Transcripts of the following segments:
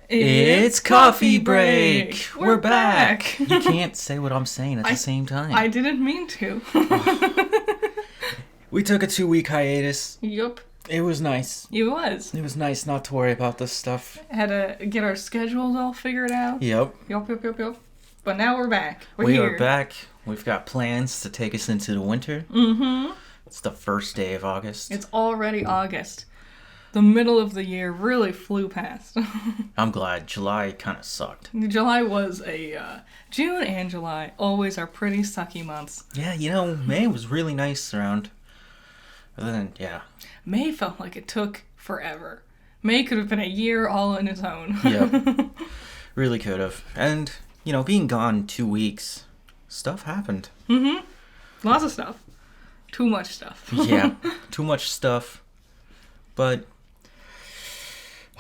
It's coffee break. We're back. You can't say what I'm saying at the same time. I didn't mean to. We took a 2-week hiatus. Yup. It was nice. It was. It was nice not to worry about this stuff. Had to get our schedules all figured out. Yep. Yup. But now we're back. We are back. We've got plans to take us into the winter. Mm-hmm. It's the first day of August. It's already August. The middle of the year really flew past. I'm glad. July kind of sucked. July was June and July always are pretty sucky months. Yeah, May was really nice around. Other than, yeah. May felt like it took forever. May could have been a year all on its own. Yep. Really could have. And, being gone 2 weeks, stuff happened. Mm-hmm. Lots of stuff. Too much stuff. Yeah, too much stuff. But,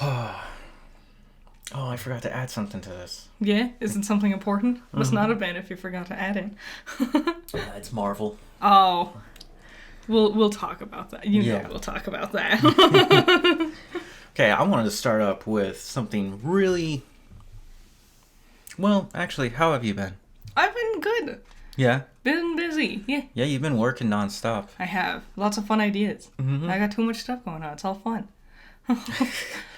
I forgot to add something to this. Yeah? Isn't something important? Must not have been if you forgot to add it. It's Marvel. Oh. We'll talk about that. We'll talk about that. Okay, I wanted to start up with something really... Well, actually, how have you been? I've been good. Yeah? Been busy. Yeah. Yeah, you've been working nonstop. I have. Lots of fun ideas. Mm-hmm. I got too much stuff going on. It's all fun.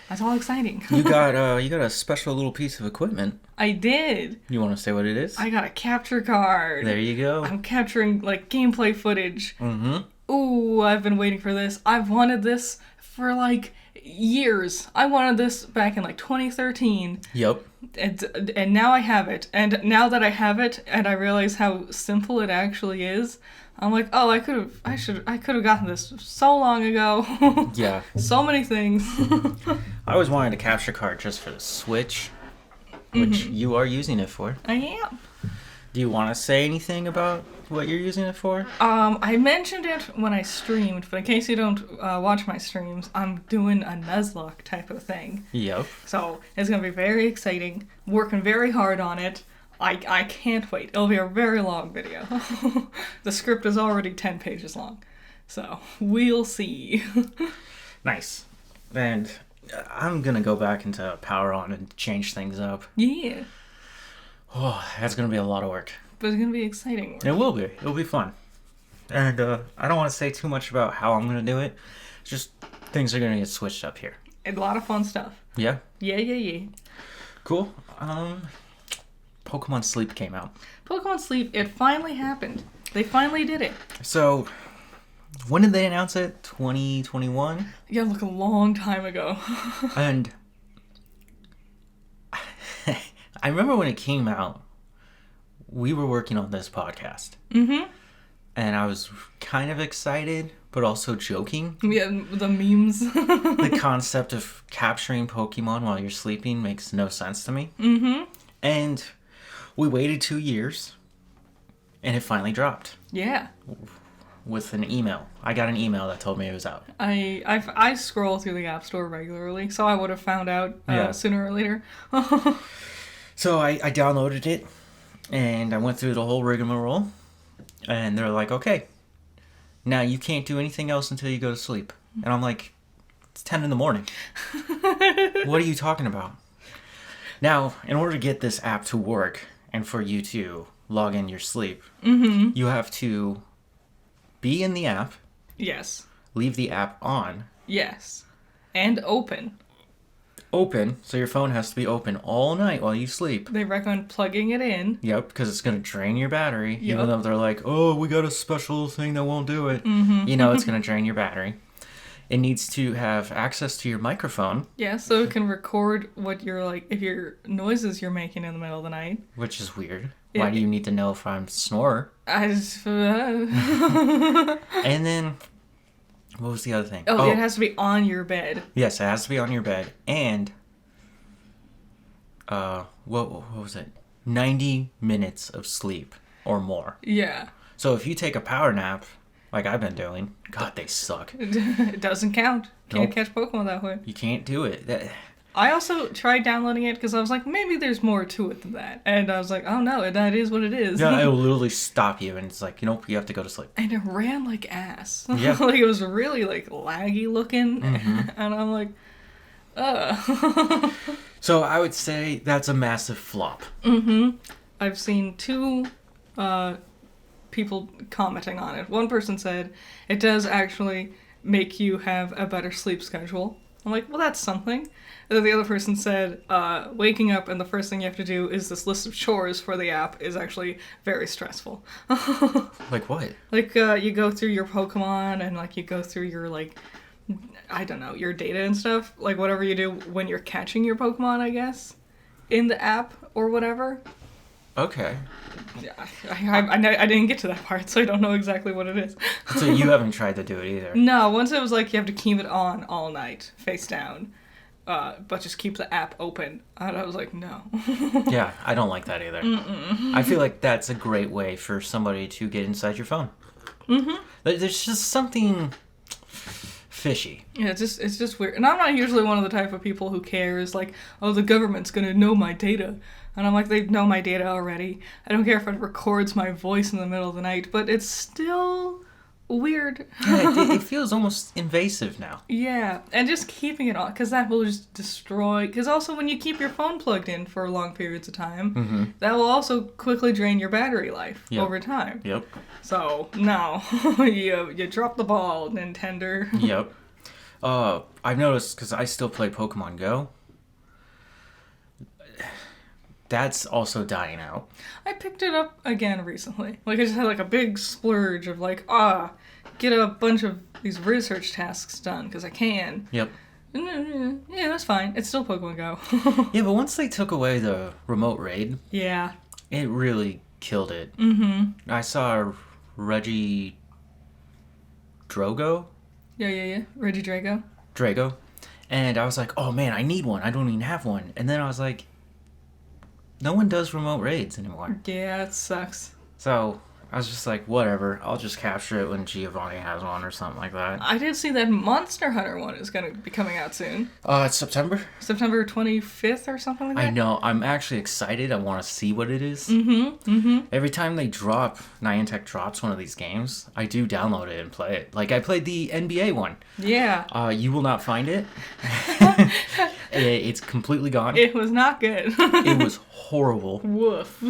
That's all exciting. You got a special little piece of equipment. I did. You want to say what it is? I got a capture card. There you go. I'm capturing, gameplay footage. Mm-hmm. Ooh, I've been waiting for this. I've wanted this for, years. I wanted this back in, 2013. Yep. And now I have it. And now that I have it, and I realize how simple it actually is, I'm like, oh, I could have gotten this so long ago. Yeah. So many things. I always wanted a capture card just for the Switch, which you are using it for. I am. Do you want to say anything about what you're using it for? I mentioned it when I streamed, but in case you don't watch my streams, I'm doing a Nuzlocke type of thing. Yep. So it's going to be very exciting. Working very hard on it. I can't wait. It'll be a very long video. The script is already 10 pages long. So we'll see. Nice. And I'm going to go back into Power On and change things up. Yeah. Oh, that's going to be a lot of work. But it's going to be exciting work. It will be. It'll be fun. And I don't want to say too much about how I'm going to do it. It's just things are going to get switched up here. A lot of fun stuff. Yeah? Yeah. Cool. Pokemon Sleep came out. Pokemon Sleep, it finally happened. They finally did it. So, when did they announce it? 2021? Yeah, a long time ago. And I remember when it came out, we were working on this podcast. Mm-hmm. And I was kind of excited, but also joking. Yeah, the memes. The concept of capturing Pokemon while you're sleeping makes no sense to me. Mm-hmm. And we waited 2 years, and it finally dropped. Yeah. With an email. I got an email that told me it was out. I scroll through the App Store regularly, so I would have found out sooner or later. So I downloaded it, and I went through the whole rigmarole, and they're like, okay, now you can't do anything else until you go to sleep. And I'm like, it's 10 in the morning. What are you talking about? Now, in order to get this app to work, and for you to log in your sleep, you have to be in the app. Yes. Leave the app on. Yes. And open. Open, so your phone has to be open all night while you sleep. They recommend plugging it in. Yep, because it's going to drain your battery. Yep. Even though they're like, oh, we got a special thing that won't do it. It's going to drain your battery. It needs to have access to your microphone. Yeah, so it can record what you're if your noises you're making in the middle of the night. Which is weird. Why do you need to know if I'm a snorer? And then, what was the other thing? Oh, it has to be on your bed. Yes, it has to be on your bed. And, what was it? 90 minutes of sleep or more. Yeah. So if you take a power nap, like I've been doing, God, they suck. It doesn't count. Can't Nope. catch Pokemon that way. You can't do it. I also tried downloading it because I was like, maybe there's more to it than that. And I was like, oh no, that is what it is. Yeah, it will literally stop you, and it's like, you have to go to sleep. And it ran like ass. Yeah. It was really laggy looking. And I'm like, So I would say that's a massive flop. I've seen two people commenting on it. One person said it does actually make you have a better sleep schedule. I'm like, well, that's something. And then the other person said, waking up and the first thing you have to do is this list of chores for the app is actually very stressful. Like what? Like, you go through your Pokemon and, like, you go through your, like, I don't know, your data and stuff. Like, whatever you do when you're catching your Pokemon, I guess, in the app or whatever. Okay. Yeah, I didn't get to that part, so I don't know exactly what it is. So you haven't tried to do it either? No, once it was like you have to keep it on all night, face down, but just keep the app open. And I was like, no. Yeah, I don't like that either. I feel like that's a great way for somebody to get inside your phone. There's just something fishy. Yeah, it's just weird. And I'm not usually one of the type of people who cares, like, oh, the government's gonna know my data. And I'm like, they know my data already. I don't care if it records my voice in the middle of the night, but it's still weird. Yeah, it feels almost invasive now. Yeah, and just keeping it on, because that will just destroy... Because also when you keep your phone plugged in for long periods of time, that will also quickly drain your battery life over time. Yep. So, no. you drop the ball, Nintendo. Yep. I've noticed, because I still play Pokemon Go, that's also dying out. I picked it up again recently. Like, I just had, like, a big splurge of, like, get a bunch of these research tasks done, because I can. Yep. Yeah, that's fine. It's still Pokemon Go. Yeah, but once they took away the remote raid, yeah, it really killed it. I saw Reggie Drogo? Yeah. Reggie Drago. And I was like, oh man, I need one. I don't even have one. And then I was like, no one does remote raids anymore. Yeah, it sucks. So I was just like, whatever. I'll just capture it when Giovanni has one or something like that. I did see that Monster Hunter one is going to be coming out soon. It's September? September 25th or something like that? I know. I'm actually excited. I want to see what it is. Every time they drop, Niantic drops one of these games, I do download it and play it. Like, I played the NBA one. Yeah. You will not find it. It's completely gone. It was not good. It was horrible. Woof.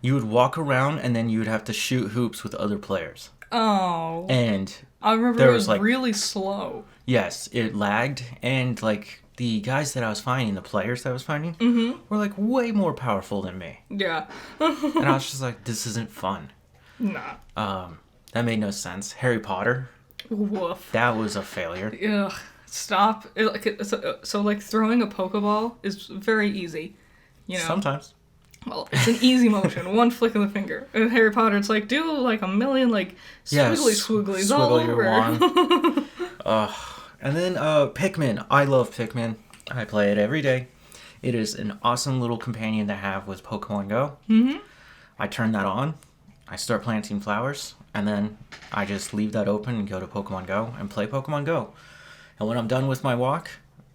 You would walk around and then you would have to shoot hoops with other players. Oh. And I remember there it was like, really slow. Yes, it lagged, and like the guys that I was finding, the players that I was finding, were like way more powerful than me. Yeah. And I was just like, this isn't fun. Nah. That made no sense. Harry Potter. Woof. That was a failure. Ugh. Stop. So like throwing a Pokeball is very easy. You know? Sometimes. Well, it's an easy motion, one flick of the finger. In Harry Potter, it's like, do like a million like swigglies all over. And then Pikmin. I love Pikmin. I play it every day. It is an awesome little companion to have with Pokemon Go. I turn that on. I start planting flowers. And then I just leave that open and go to Pokemon Go and play Pokemon Go. And when I'm done with my walk,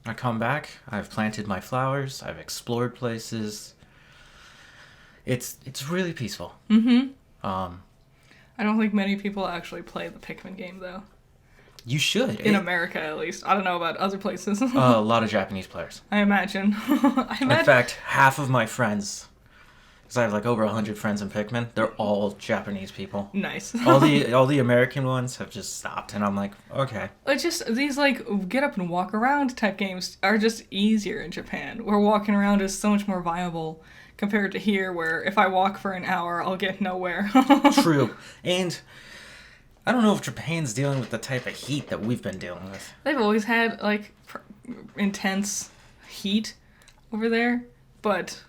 I come back. I've planted my flowers. I've explored places. It's really peaceful. I don't think many people actually play the Pikmin game, though. You should. In America, at least. I don't know about other places. A lot of Japanese players. I imagine. In fact, half of my friends, because I have like over 100 friends in Pikmin, they're all Japanese people. Nice. all the American ones have just stopped, and I'm like, okay. It's just, these like get up and walk around type games are just easier in Japan, where walking around is so much more viable compared to here, where if I walk for an hour, I'll get nowhere. True. And I don't know if Japan's dealing with the type of heat that we've been dealing with. They've always had, like, intense heat over there, but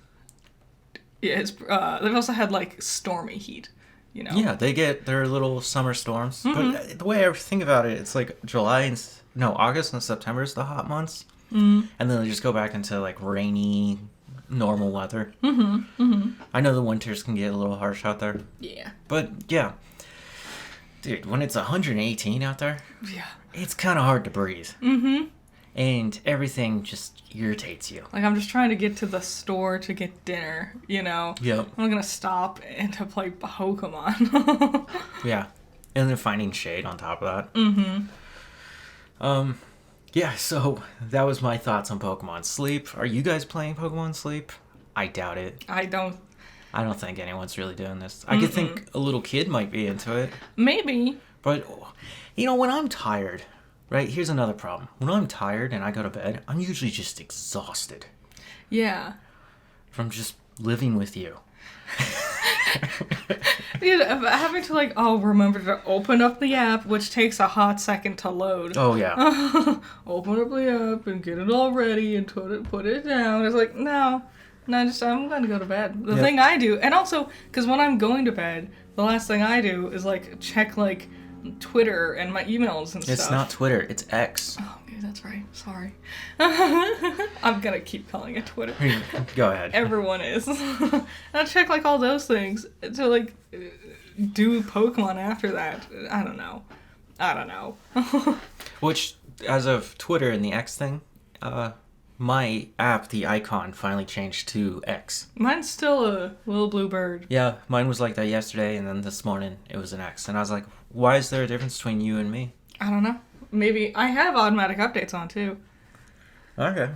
yeah, it's, they've also had, like, stormy heat, you know? Yeah, they get their little summer storms. But the way I think about it, it's like August and September is the hot months. And then they just go back into, like, rainy, normal weather. I know the winters can get a little harsh out there. Yeah. But, yeah. Dude, when it's 118 out there, yeah, it's kind of hard to breathe. And everything just irritates you. Like, I'm just trying to get to the store to get dinner, you know? Yep. I'm not gonna stop and to play Pokemon. Yeah. And then finding shade on top of that. Yeah, so that was my thoughts on Pokemon Sleep. Are you guys playing Pokemon Sleep? I doubt it. I don't. I don't think anyone's really doing this. I could think a little kid might be into it. Maybe. But, when I'm tired, right, here's another problem. When I'm tired and I go to bed, I'm usually just exhausted Yeah. from just living with you. Yeah, having to remember to open up the app, which takes a hot second to load. Oh, yeah. Open up the app and get it all ready and put it down. It's like, no, I'm going to go to bed. The thing I do, and also, because when I'm going to bed, the last thing I do is, check, Twitter and my emails and stuff. It's not Twitter, it's X. Oh, okay, that's right. Sorry. I'm going to keep calling it Twitter. Go ahead. Everyone is. I'll check, all those things to, do Pokemon after that. I don't know. Which, as of Twitter and the X thing, my app, the icon, finally changed to X. Mine's still a little blue bird. Yeah, mine was like that yesterday, and then this morning it was an X. And I was like, why is there a difference between you and me? I don't know. Maybe I have automatic updates on, too. Okay.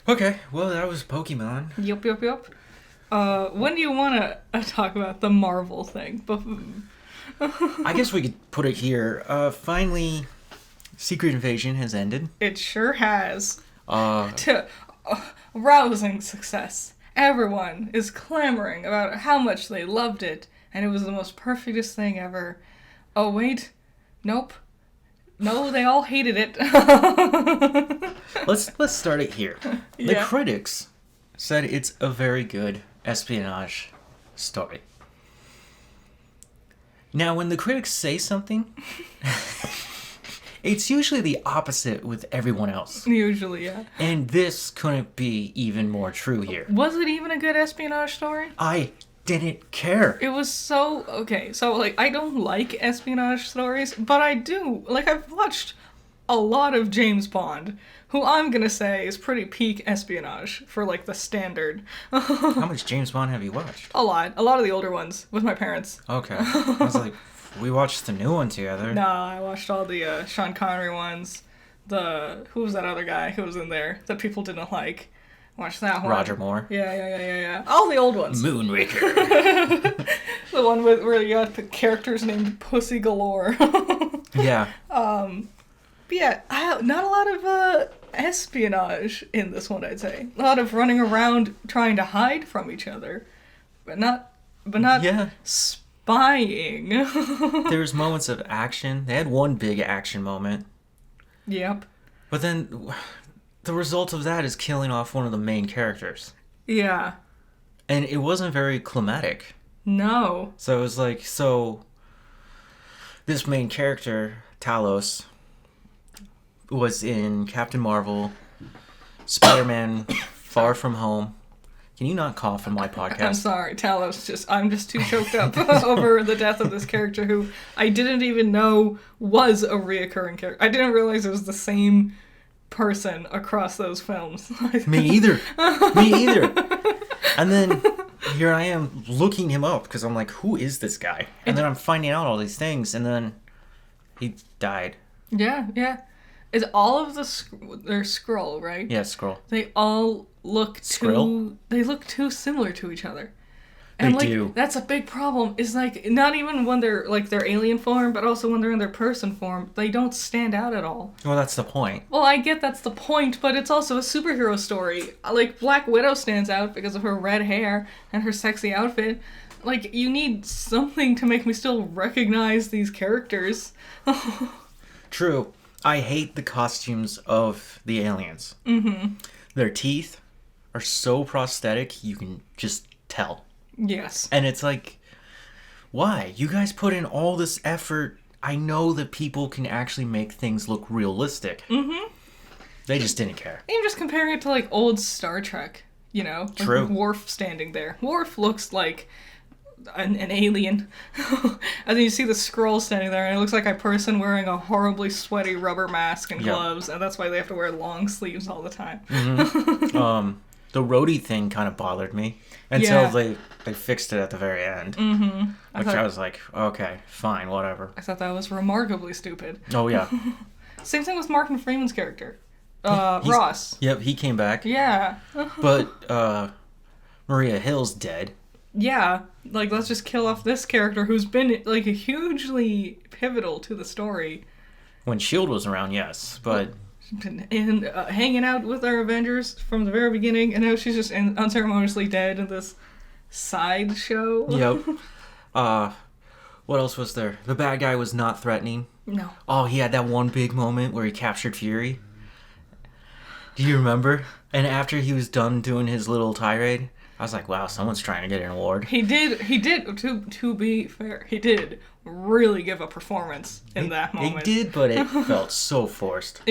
Okay, well, that was Pokemon. Yup. When do you want to talk about the Marvel thing? I guess we could put it here. Finally, Secret Invasion has ended. It sure has. To rousing success. Everyone is clamoring about how much they loved it, and it was the most perfectest thing ever. Oh, wait. Nope. No, they all hated it. Let's start it here. The critics said it's a very good espionage story. Now, when the critics say something, it's usually the opposite with everyone else. Usually, yeah. And this couldn't be even more true here. Was it even a good espionage story? I didn't care. It was so... Okay, so, I don't like espionage stories, but I do. I've watched a lot of James Bond, who I'm gonna say is pretty peak espionage for, the standard. How much James Bond have you watched? A lot. A lot of the older ones, with my parents. Okay. I was like, we watched the new one together. Nah, I watched all the Sean Connery ones. Who was that other guy who was in there that people didn't like? Watch that one. Roger Moore. Yeah. All the old ones. Moonraker. The one where you got the characters named Pussy Galore. Yeah. But yeah, not a lot of espionage in this one, I'd say. A lot of running around trying to hide from each other, but not spying. There's moments of action. They had one big action moment. Yep. But then the result of that is killing off one of the main characters. Yeah. And it wasn't very climatic. No. So it was this main character, Talos, was in Captain Marvel, Spider-Man, Far From Home. Can you not cough in my podcast? I'm sorry, Talos. I'm just too choked up over the death of this character who I didn't even know was a reoccurring character. I didn't realize it was the same person across those films. Me either. And then here I am looking him up because I'm like, who is this guy? And then I'm finding out all these things, and then he died. Yeah. Is all of they're Skrull, right? Yeah, Skrull. They all look they look too similar to each other. And they do. That's a big problem. Is not even when they're their alien form, but also when they're in their person form, they don't stand out at all. Well, that's the point. Well, I get that's the point, but it's also a superhero story. Black Widow stands out because of her red hair and her sexy outfit. You need something to make me still recognize these characters. True. I hate the costumes of the aliens. Mm-hmm. Their teeth are so prosthetic, you can just tell. Yes. And it's why? You guys put in all this effort. I know that people can actually make things look realistic. Mm-hmm. They just didn't care. Even just comparing it to, old Star Trek, True. Worf standing there. Worf looks like an alien. And then you see the Skrull standing there, and it looks like a person wearing a horribly sweaty rubber mask and gloves, and that's why they have to wear long sleeves all the time. Mm-hmm. The roadie thing kind of bothered me until they fixed it at the very end. Mm-hmm. I was like, okay, fine, whatever. I thought that was remarkably stupid. Oh, yeah. Same thing with Martin Freeman's character. He's- Ross. Yep, he came back. Yeah. But Maria Hill's dead. Yeah. Like, let's just kill off this character who's been, like, hugely pivotal to the story. When S.H.I.E.L.D. was around, yes, but... And hanging out with our Avengers from the very beginning, and now she's just unceremoniously dead in this sideshow. Yep. What else was there? The bad guy was not threatening. No. Oh, he had that one big moment where he captured Fury. Do you remember? And after he was done doing his little tirade, I was like, wow, someone's trying to get an award. He did, to be fair, he did really give a performance in that moment. He did, but it felt so forced.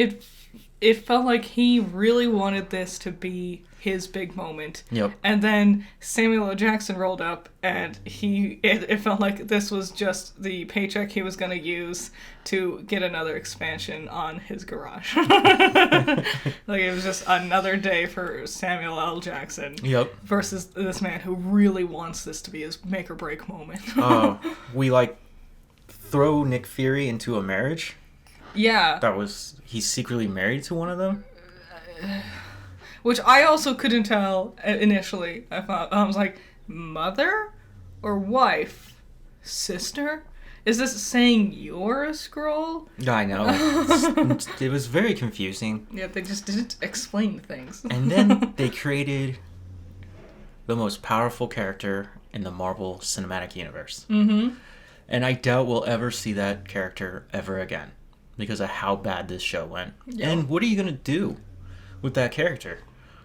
It felt like he really wanted this to be his big moment. Yep. And then Samuel L. Jackson rolled up, and it felt like this was just the paycheck he was going to use to get another expansion on his garage. Like, it was just another day for Samuel L. Jackson. Yep. Versus this man who really wants this to be his make or break moment. We throw Nick Fury into a marriage. Yeah. He's secretly married to one of them. Which I also couldn't tell initially. I was like, mother or wife? Sister? Is this saying you're a Skrull? I know. It was very confusing. Yeah, they just didn't explain things. And then they created the most powerful character in the Marvel Cinematic Universe. Mm-hmm. And I doubt we'll ever see that character ever again because of how bad this show went. Yeah. And what are you going to do with that character?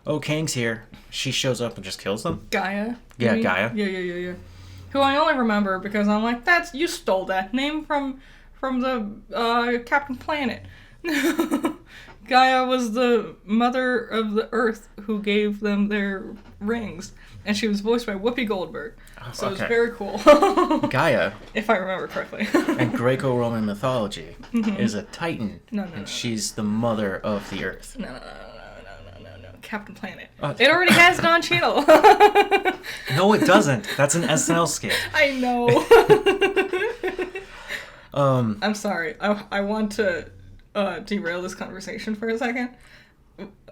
Oh, Kang's here. She shows up and just kills them? Gaia? Yeah, Gaia. Yeah. Who I only remember because I'm like, you stole that name from the Captain Planet. Gaia was the mother of the Earth who gave them their rings. And she was voiced by Whoopi Goldberg. So it's very cool. Gaia, if I remember correctly. in Greco-Roman mythology, is a Titan. No. She's the mother of the Earth. No. Captain Planet. It already has Don Cheadle. No, it doesn't. That's an SNL skit. I know. I'm sorry. I want to derail this conversation for a second.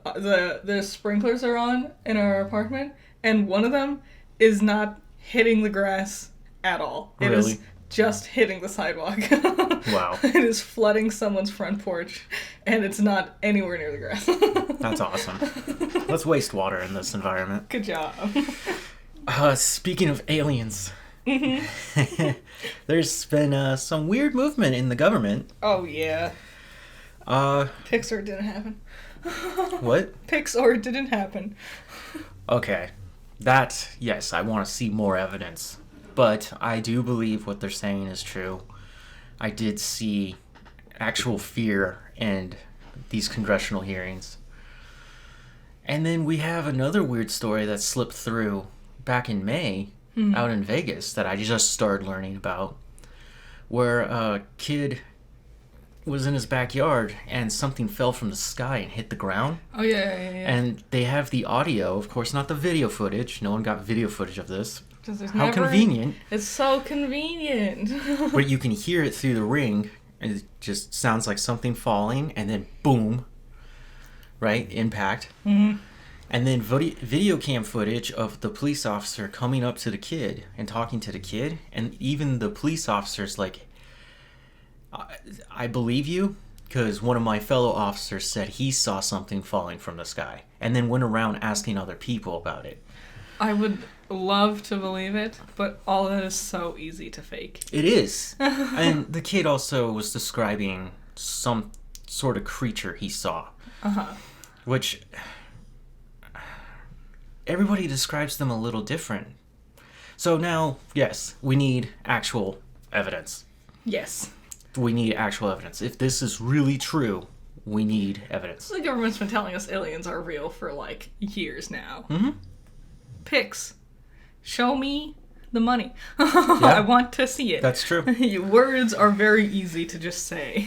The sprinklers are on in our apartment, and one of them is not hitting the grass at all. It Really? is just hitting the sidewalk. Wow. It is flooding someone's front porch, and it's not anywhere near the grass. That's awesome. Let's waste water in this environment. Good job. Speaking of aliens, Mm-hmm. there's been some weird movement in the government. Oh, yeah. Pixar didn't happen. What? Pixar didn't happen. Okay. Yes, I want to see more evidence. But I do believe what they're saying is true. I did see actual fear in these congressional hearings. And then we have another weird story that slipped through back in May out in Vegas that I just started learning about, where a kid was in his backyard and something fell from the sky and hit the ground. Oh, yeah. And they have the audio, of course, not the video footage. No one got video footage of this. How never... convenient. It's so convenient. But you can hear it through the ring, and it just sounds like something falling, and then boom, right? Impact. Mm-hmm. And then video cam footage of the police officer coming up to the kid and talking to the kid, and even the police officer's like, I believe you, because one of my fellow officers said he saw something falling from the sky, and then went around asking other people about it. I would love to believe it, but all of that is so easy to fake. It is. And the kid also was describing some sort of creature he saw. Uh-huh. Which, everybody describes them a little different. So now, yes, we need actual evidence. Yes. We need actual evidence. If this is really true, we need evidence. The government's been telling us aliens are real for, years now. Mm-hmm. Pics. Show me the money. Yeah. I want to see it. That's true. Words are very easy to just say.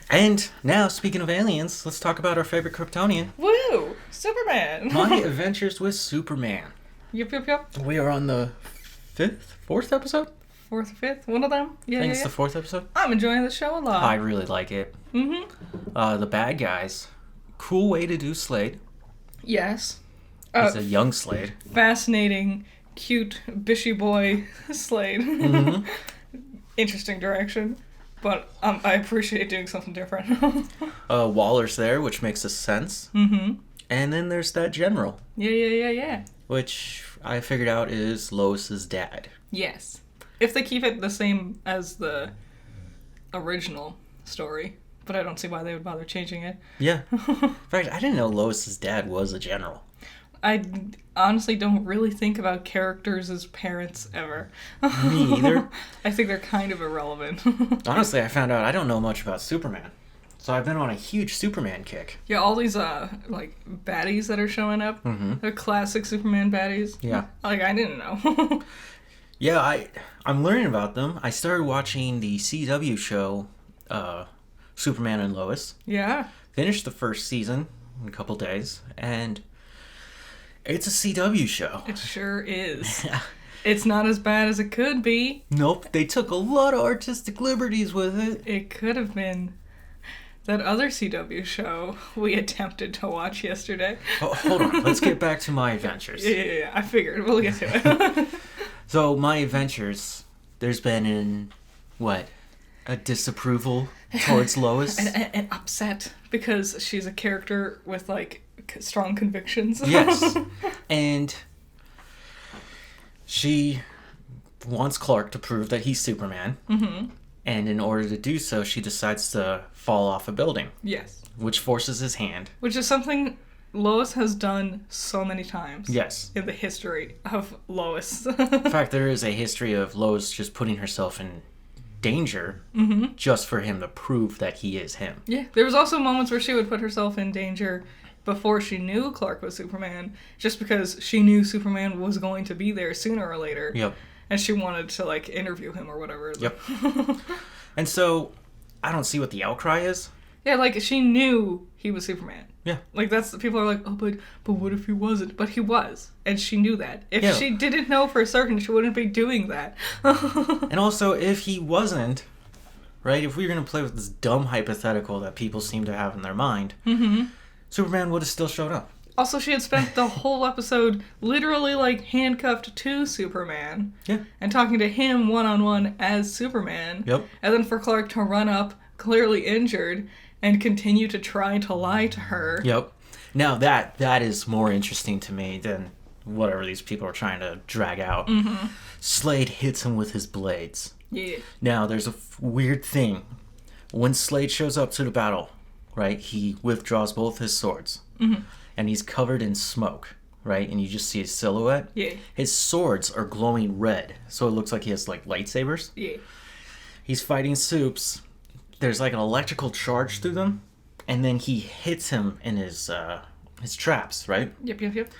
And now, speaking of aliens, let's talk about our favorite Kryptonian. Woo! Superman! My Adventures with Superman. Yep. We are on the fourth episode? fourth or fifth, one of them. Yeah, I think it's the fourth episode. I'm enjoying the show a lot. I really like it. The bad guys, cool way to do Slade. Yes. He's a young Slade. Fascinating, cute, bishy boy Slade. Interesting direction, but I appreciate doing something different. Waller's there, which makes sense. And then there's that general. Yeah. Which I figured out is Lois's dad. Yes. If they keep it the same as the original story, but I don't see why they would bother changing it. Yeah. In fact, I didn't know Lois's dad was a general. I honestly don't really think about characters as parents ever. Me either. I think they're kind of irrelevant. Honestly, I found out I don't know much about Superman. So I've been on a huge Superman kick. Yeah, all these like baddies that are showing up, they're classic Superman baddies. Yeah. Like, I didn't know. Yeah, I'm learning about them. I started watching the CW show, Superman and Lois. Yeah. Finished the first season in a couple days, and it's a CW show. It sure is. It's not as bad as it could be. Nope, they took a lot of artistic liberties with it. It could have been that other CW show we attempted to watch yesterday. Oh, hold on, let's get back to My Adventures. Yeah, I figured. We'll get to it. So, My Adventures, there's been, a disapproval towards Lois? An upset because she's a character with, like, strong convictions. Yes. And she wants Clark to prove that he's Superman. And in order to do so, she decides to fall off a building. Yes. Which forces his hand. Which is something Lois has done so many times. Yes. In the history of Lois. In fact, there is a history of Lois just putting herself in danger just for him to prove that he is him. Yeah. There was also moments where she would put herself in danger before she knew Clark was Superman, just because she knew Superman was going to be there sooner or later. Yep. And she wanted to, like, interview him or whatever. Yep. And so, I don't see what the outcry is. Yeah, like, she knew he was Superman. Yeah. Like, that's, people are like, oh, but what if he wasn't? But he was. And she knew that. If she didn't know for certain, she wouldn't be doing that. And also, if he wasn't, right, if we were going to play with this dumb hypothetical that people seem to have in their mind, Superman would have still showed up. Also, she had spent the whole episode literally, like, handcuffed to Superman. Yeah. And talking to him one-on-one as Superman. Yep. And then for Clark to run up, clearly injured, and continue to try to lie to her. Yep. Now, that is more interesting to me than whatever these people are trying to drag out. Slade hits him with his blades. Yeah. Now, there's a weird thing. When Slade shows up to the battle, right, he withdraws both his swords. And he's covered in smoke, right? And you just see his silhouette. Yeah. His swords are glowing red, so it looks like he has, like, lightsabers. Yeah. He's fighting Supes. There's, like, an electrical charge through them, and then he hits him in his traps, right? Yep.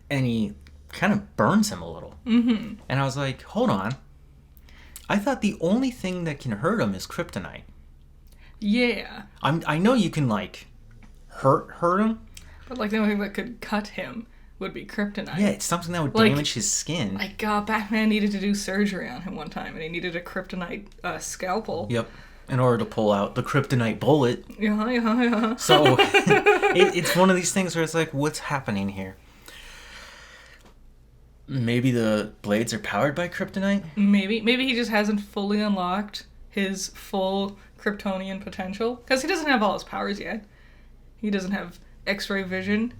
And he kind of burns him a little. And I was like, hold on. I thought the only thing that can hurt him is kryptonite. Yeah. I know you can, like, hurt him. But, like, the only thing that could cut him would be kryptonite. Yeah, it's something that would Like, damage his skin. Like, Batman needed to do surgery on him one time, and he needed a kryptonite scalpel. Yep. In order to pull out the kryptonite bullet. Yeah. So, it's one of these things where it's like, what's happening here? Maybe the blades are powered by kryptonite? Maybe he just hasn't fully unlocked his full Kryptonian potential. Because he doesn't have all his powers yet. He doesn't have X-ray vision.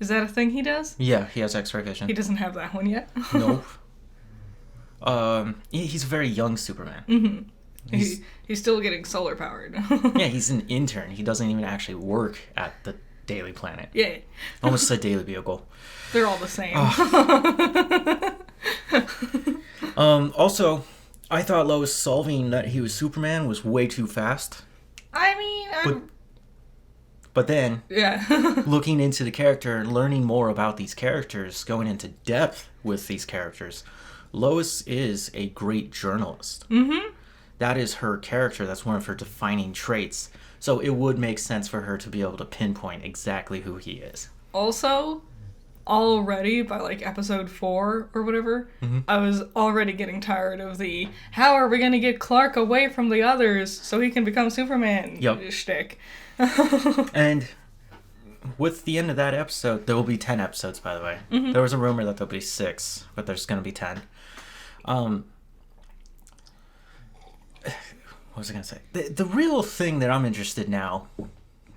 Is that a thing he does? Yeah, he has X-ray vision. He doesn't have that one yet. Nope. He's a very young Superman. He's still getting solar powered. Yeah, he's an intern. He doesn't even actually work at the Daily Planet. Yeah. Almost said Daily Bugle. They're all the same. Also, I thought Lois solving that he was Superman was way too fast. I mean, But then, yeah. looking into the character and learning more about these characters, going into depth with these characters, Lois is a great journalist. That is her character. That's one of her defining traits. So it would make sense for her to be able to pinpoint exactly who he is. Also, already by like episode 4 or whatever, Mm-hmm. I was already getting tired of the how are we going to get Clark away from the others so he can become Superman shtick. And with the end of that episode, there will be 10 episodes, by the way. Mm-hmm. There was a rumor that there'll be 6, but there's going to be 10. What was I going to say? The real thing that I'm interested now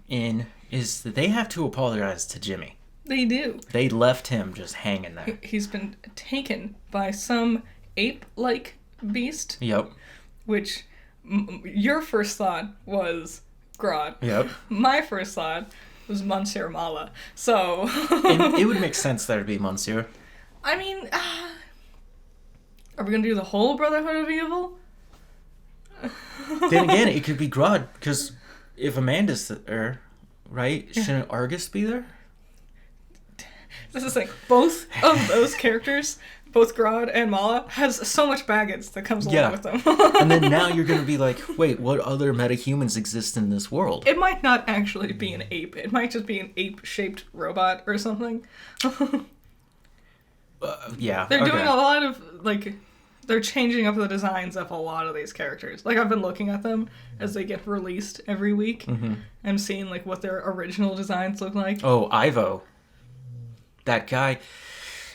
in is that they have to apologize to Jimmy. They do. They left him just hanging there. He's been taken by some ape-like beast. Yep. Which your first thought was Grodd. Yep. My first thought was Monsieur Mala. So It would make sense that it'd be Monsieur. I mean, are we gonna do the whole Brotherhood of Evil? Then again, it could be Grodd, because if Amanda's there, right? Yeah. Shouldn't Argus be there? This is like both of those characters, both Grodd and Mala, has so much baggage that comes along with them. And then now you're going to be like, wait, what other metahumans exist in this world? It might not actually be an ape. It might just be an ape-shaped robot or something. Yeah. They're doing a lot of, like, they're changing up the designs of a lot of these characters. Like, I've been looking at them as they get released every week. Mm-hmm. I'm seeing, like, what their original designs look like. Oh, Ivo. That guy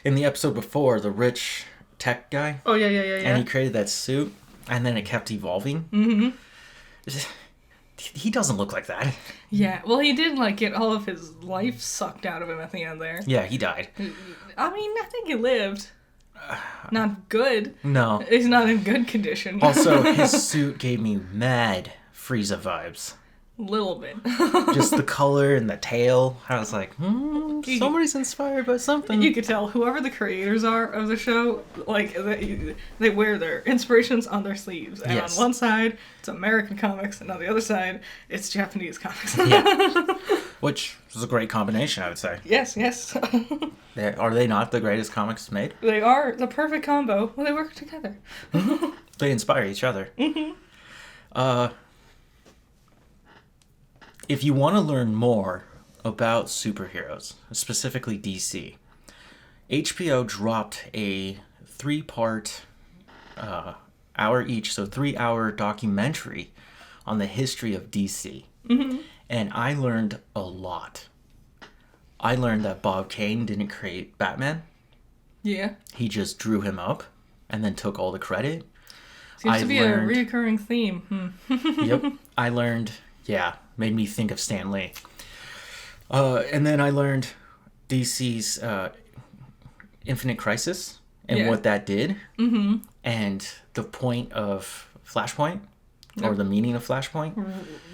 in the episode before, the rich tech guy. Oh, yeah. And he created that suit, and then it kept evolving. Mm-hmm. He doesn't look like that. Yeah, well, he did, like, get all of his life sucked out of him at the end there. Yeah, he died. I mean, I think he lived. Not good. No. He's not in good condition. Also, his suit gave me mad Frieza vibes. Little bit. Just the color and the tail. I was like, somebody's inspired by something. You could tell whoever the creators are of the show, like, they wear their inspirations on their sleeves. And Yes. on one side, it's American comics, and on the other side, it's Japanese comics. Yeah. Which is a great combination, I would say. Yes. Are they not the greatest comics made? They are the perfect combo. Well, they work together. They inspire each other. Mm-hmm. If you want to learn more about superheroes, specifically DC, HBO dropped a 3-part, hour each, so 3-hour documentary on the history of DC. Mm-hmm. And I learned a lot. I learned that Bob Kane didn't create Batman. Yeah. He just drew him up and then took all the credit. Seems to be a reoccurring theme. Yep. I learned, made me think of Stan Lee. And then I learned DC's Infinite Crisis and what that did. Mm-hmm. And the point of Flashpoint, or the meaning of Flashpoint.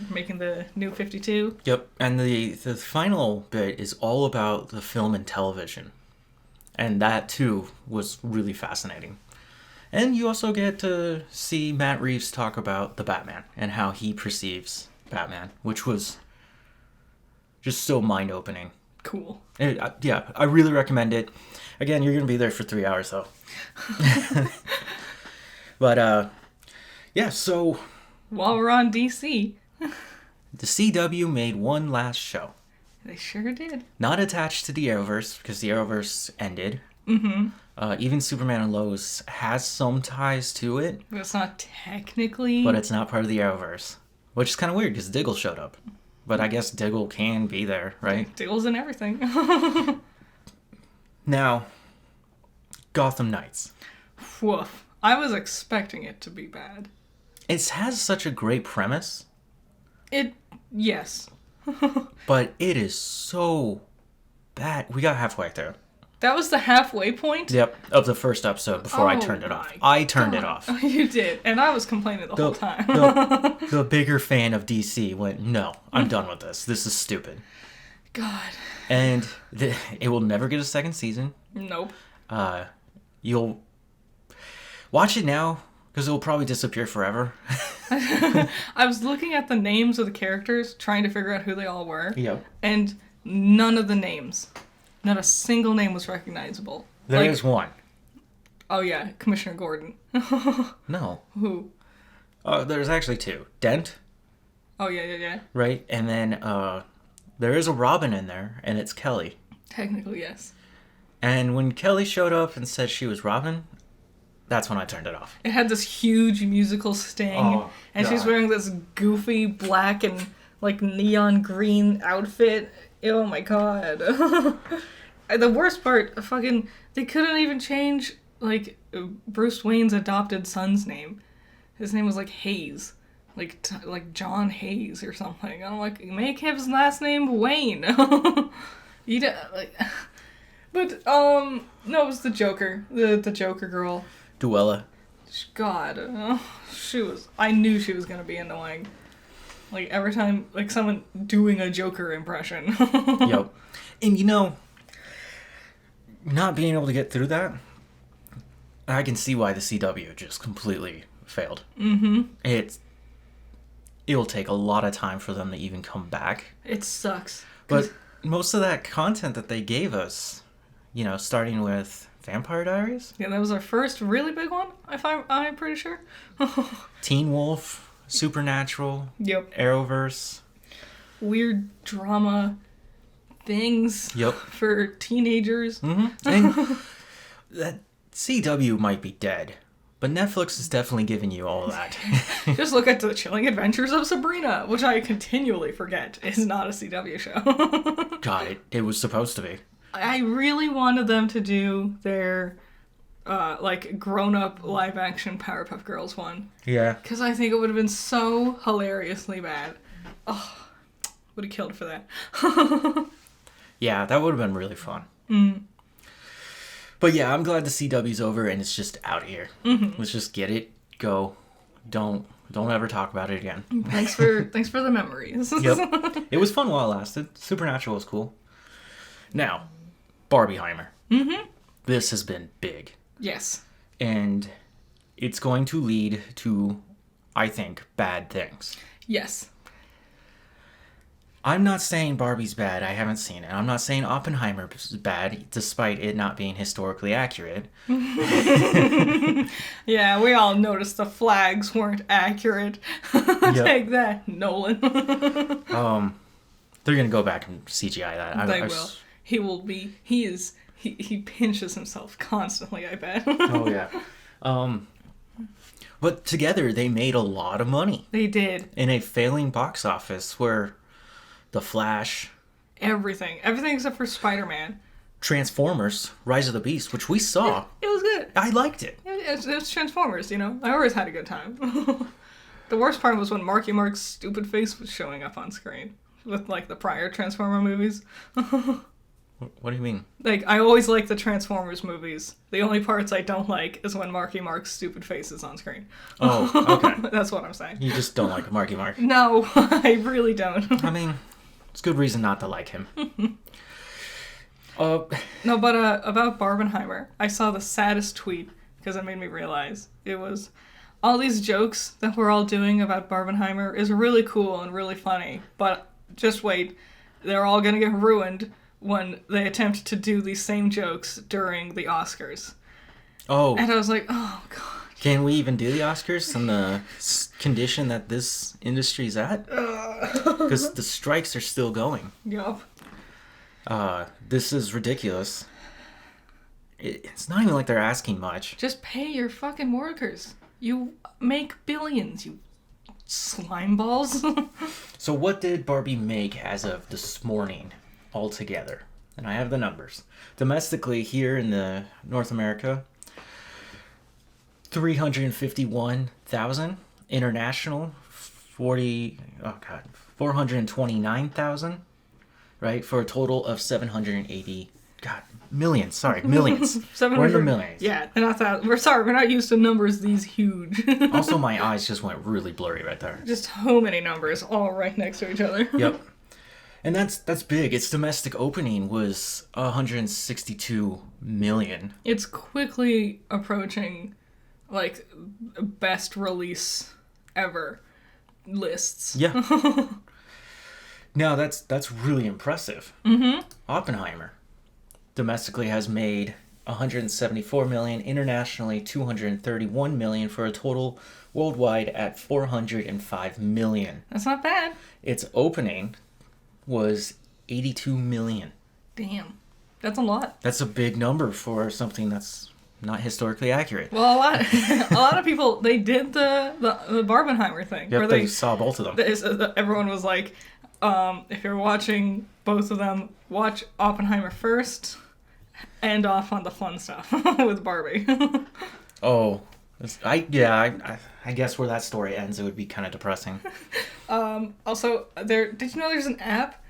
Making the new 52. Yep. And the final bit is all about the film and television. And that, too, was really fascinating. And you also get to see Matt Reeves talk about the Batman and how he perceives Batman, which was just so mind-opening. Cool. I really recommend it. Again, you're going to be there for 3 hours, though. But, so... While we're on DC... The CW made one last show. They sure did. Not attached to the Arrowverse, because the Arrowverse ended. Mm-hmm. Even Superman and Lois has some ties to it. But it's not technically... But it's not part of the Arrowverse. Which is kind of weird, because Diggle showed up. But I guess Diggle can be there, right? Diggle's in everything. Now, Gotham Knights. Woof. I was expecting it to be bad. It has such a great premise. Yes. But it is so bad. We got halfway through. That was the halfway point? Yep, of the first episode before I turned it off. I turned it off. You did, and I was complaining the whole time. the bigger fan of DC went, no, I'm done with this. This is stupid. God. And it will never get a second season. Nope. You'll watch it now, because it will probably disappear forever. I was looking at the names of the characters, trying to figure out who they all were. Yep. And none of the names. Not a single name was recognizable. There is one. Oh, yeah. Commissioner Gordon. No. Who? There's actually two. Dent. Oh, yeah. Right? And then there is a Robin in there, and it's Kelly. Technically, yes. And when Kelly showed up and said she was Robin, that's when I turned it off. It had this huge musical sting, Oh, and she's God. wearing this goofy black and like neon green outfit. Oh my god. The worst part, they couldn't even change like Bruce Wayne's adopted son's name. His name was like Hayes. Like John Hayes or something. I'm like, make his last name Wayne. You don't, like, but no, it was the Joker, the Joker girl. Duella. God, I knew she was gonna be annoying. Like every time, like someone doing a Joker impression. Yep. And you know, not being able to get through that, I can see why the CW just completely failed. Mm-hmm. It'll take a lot of time for them to even come back. It sucks. But most of that content that they gave us, you know, starting with Vampire Diaries, Yeah, that was our first really big one. I'm pretty sure. Teen Wolf, Supernatural, Yep. Arrowverse. Weird drama things. Yep. For teenagers. Mm-hmm. And that CW might be dead, but Netflix is definitely giving you all of that. Just look at the Chilling Adventures of Sabrina, which I continually forget is not a CW show. God, it was supposed to be. I really wanted them to do their like grown-up live-action Powerpuff Girls one. Yeah. Because I think it would have been so hilariously bad. Oh, would have killed for that. Yeah, that would have been really fun. Mm. But yeah, I'm glad the CW's over and it's just out here. Mm-hmm. Let's just get it, go. Don't ever talk about it again. Thanks for the memories. Yep. It was fun while it lasted. Supernatural was cool. Now, Barbenheimer. Mm-hmm. This has been big. Yes. And it's going to lead to, I think, bad things. Yes. I'm not saying Barbie's bad. I haven't seen it. I'm not saying Oppenheimer is bad, despite it not being historically accurate. Yeah, we all noticed the flags weren't accurate. Take that, Nolan. They're gonna go back and CGI that. They will. He will be. He pinches himself constantly, I bet. Oh yeah. But together they made a lot of money They did. in a failing box office where The Flash, Everything except for Spider-Man. Transformers, Rise of the Beast, which we saw. It was good. I liked it. It's Transformers, you know? I always had a good time. The worst part was when Marky Mark's stupid face was showing up on screen. With, like, the prior Transformer movies. What do you mean? Like, I always like the Transformers movies. The only parts I don't like is when Marky Mark's stupid face is on screen. Oh, okay. That's what I'm saying. You just don't like Marky Mark. No, I really don't. I mean, it's good reason not to like him. No, but about Barbenheimer, I saw the saddest tweet because it made me realize it was all these jokes that we're all doing about Barbenheimer is really cool and really funny, but just wait, they're all gonna get ruined when they attempt to do these same jokes during the Oscars. Oh. And I was like, oh god. Can we even do the Oscars in the condition that this industry's at? Because the strikes are still going. Yup. This is ridiculous. It's not even like they're asking much. Just pay your fucking workers. You make billions, you slime balls. So what did Barbie make as of this morning altogether? And I have the numbers. Domestically here in the North America, 351,000. International, 429,000. Right? For a total of 780. God, millions. Sorry, millions. We're in the millions. Yeah, not that. We're sorry, we're not used to numbers these huge. Also, my eyes just went really blurry right there. Just so many numbers all right next to each other. Yep. And that's big. Its domestic opening was 162 million. It's quickly approaching, like, best release ever lists. Yeah. Now that's really impressive. Mm-hmm. Oppenheimer domestically has made 174 million, internationally 231 million, for a total worldwide at 405 million. That's not bad. Its opening was 82 million. Damn. That's a lot. That's a big number for something that's not historically accurate. Well, a lot of people, they did the Barbenheimer thing. Yep, where they saw both of them. Everyone was like, if you're watching both of them, watch Oppenheimer first, end off on the fun stuff with Barbie. Oh, I guess where that story ends, it would be kind of depressing. Also, did you know there's an app?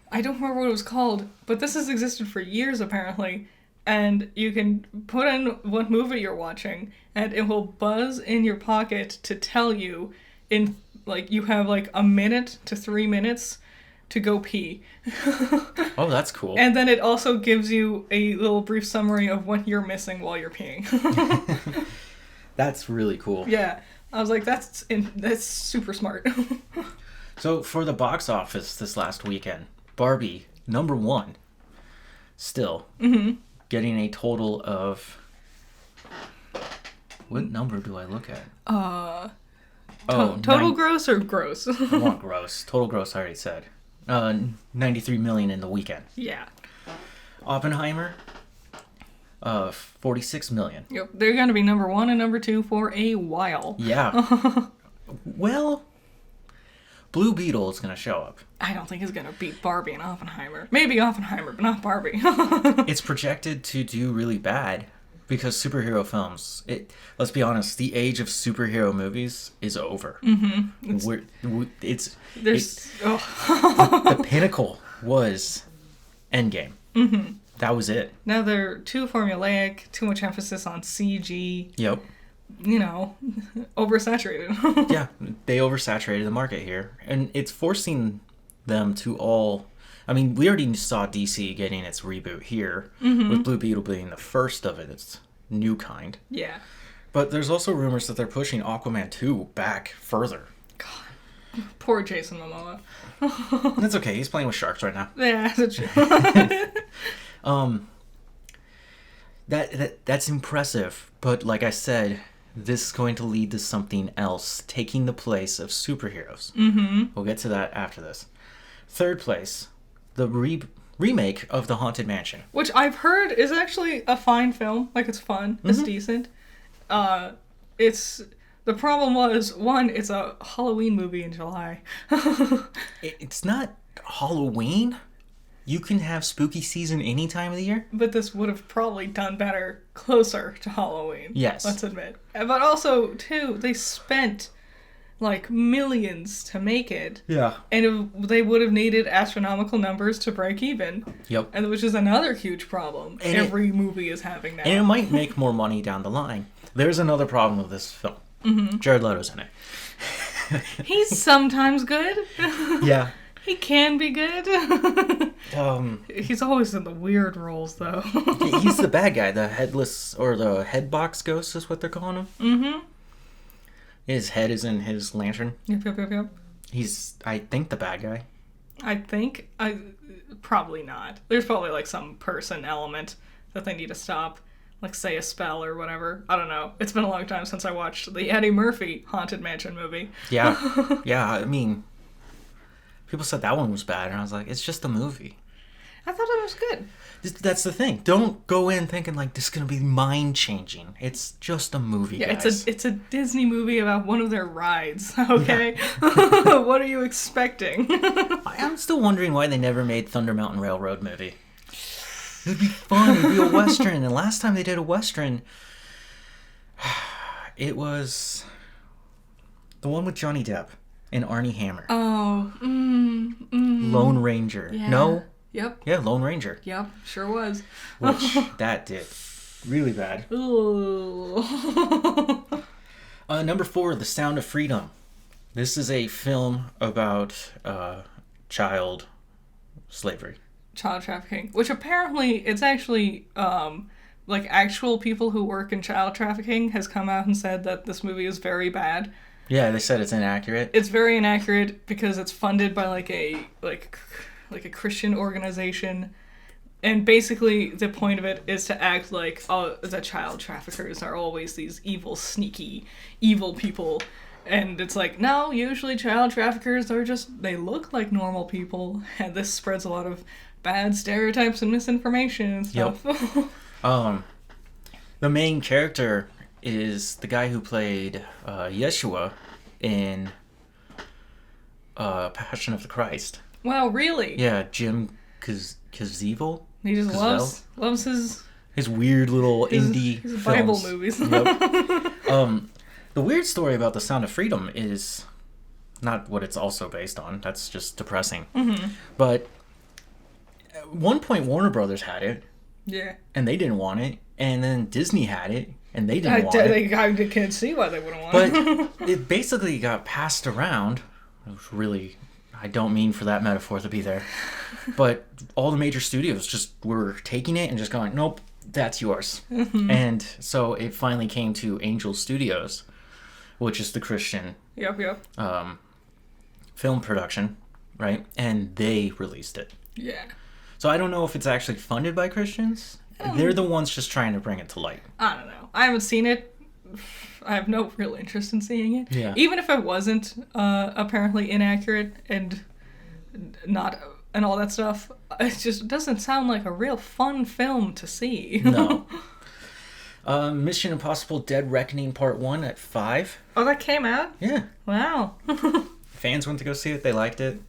I don't remember what it was called, but this has existed for years apparently. And you can put in what movie you're watching, and it will buzz in your pocket to tell you you have like a minute to 3 minutes to go pee. Oh, that's cool. And then it also gives you a little brief summary of what you're missing while you're peeing. That's really cool. Yeah. I was like, that's super smart. So for the box office this last weekend, Barbie, number 1, still, getting a total of... What number do I look at? Total gross or gross? I want gross. Total gross, I already said. 93 million in the weekend. Yeah. Oppenheimer, 46 million. Yep, they're going to be number 1 and number 2 for a while. Yeah. Well, Blue Beetle is going to show up. I don't think it's going to beat Barbie and Oppenheimer. Maybe Oppenheimer, but not Barbie. It's projected to do really bad because superhero films, let's be honest, the age of superhero movies is over. Mm-hmm. The pinnacle was Endgame. Mm-hmm. That was it. Now they're too formulaic, too much emphasis on CG. Yep. Oversaturated. Yeah, they oversaturated the market here. And it's forcing them to all... I mean, we already saw DC getting its reboot here, with Blue Beetle being the first of its new kind. Yeah. But there's also rumors that they're pushing Aquaman 2 back further. God. Poor Jason Momoa. That's okay, he's playing with sharks right now. Yeah, that's true. That's impressive, but like I said, this is going to lead to something else, taking the place of superheroes. Mm-hmm. We'll get to that after this. Third place, the remake of The Haunted Mansion. Which I've heard is actually a fine film. Like, it's fun. It's decent. The problem was, one, it's a Halloween movie in July. It's not Halloween. You can have spooky season any time of the year. But this would have probably done better closer to Halloween. Yes. Let's admit. But also, too, they spent like millions to make it. Yeah. And they would have needed astronomical numbers to break even. Yep. And which is another huge problem every movie is having now. And it might make more money down the line. There's another problem with this film. Mm-hmm. Jared Leto's in it. He's sometimes good. Yeah. He can be good. He's always in the weird roles, though. He's the bad guy, the headless, or the headbox ghost is what they're calling him. Mm-hmm. His head is in his lantern. Yep. He's, I think, the bad guy. Probably not. There's probably, like, some person element that they need to stop. Like, say a spell or whatever. I don't know. It's been a long time since I watched the Eddie Murphy Haunted Mansion movie. Yeah. Yeah, I mean... People said that one was bad, and I was like, it's just a movie. I thought it was good. That's the thing. Don't go in thinking, like, this is going to be mind-changing. It's just a movie, guys. It's a Disney movie about one of their rides, okay? Yeah. What are you expecting? I'm still wondering why they never made Thunder Mountain Railroad movie. It would be fun. It would be a Western. And last time they did a Western, it was the one with Johnny Depp. And Arnie Hammer. Oh. Lone Ranger. Yeah. No? Yep. Yeah, Lone Ranger. Yep, sure was. Which, that did. Really bad. Ooh. Number 4, The Sound of Freedom. This is a film about child slavery. Child trafficking. Which apparently, it's actually, like, actual people who work in child trafficking has come out and said that this movie is very bad. Yeah, they said it's inaccurate. It's very inaccurate because it's funded by like a Christian organization, and basically the point of it is to act like the child traffickers are always these evil, sneaky, evil people, and it's like, no, usually child traffickers are they look like normal people, and this spreads a lot of bad stereotypes and misinformation and stuff. The main character is the guy who played Yeshua in Passion of the Christ. Wow, really? Yeah, Jim Caviezel. He just loves his weird little indie his films. Bible movies. Yep. The weird story about The Sound of Freedom is not what it's also based on. That's just depressing. Mm-hmm. But at one point, Warner Brothers had it. Yeah. And they didn't want it. And then Disney had it. And they didn't want it. I can't see why they wouldn't want it. But it basically got passed around. Really, I don't mean for that metaphor to be there. But all the major studios just were taking it and just going, nope, that's yours. Mm-hmm. And so it finally came to Angel Studios, which is the Christian film production, right? And they released it. Yeah. So I don't know if it's actually funded by Christians. They're the ones just trying to bring it to light. I don't know. I haven't seen it. I have no real interest in seeing it. Yeah. Even if it wasn't apparently inaccurate and not and all that stuff, it just doesn't sound like a real fun film to see. No. Mission Impossible Dead Reckoning Part 1 at 5. Oh, that came out? Yeah. Wow. Fans went to go see it. They liked it.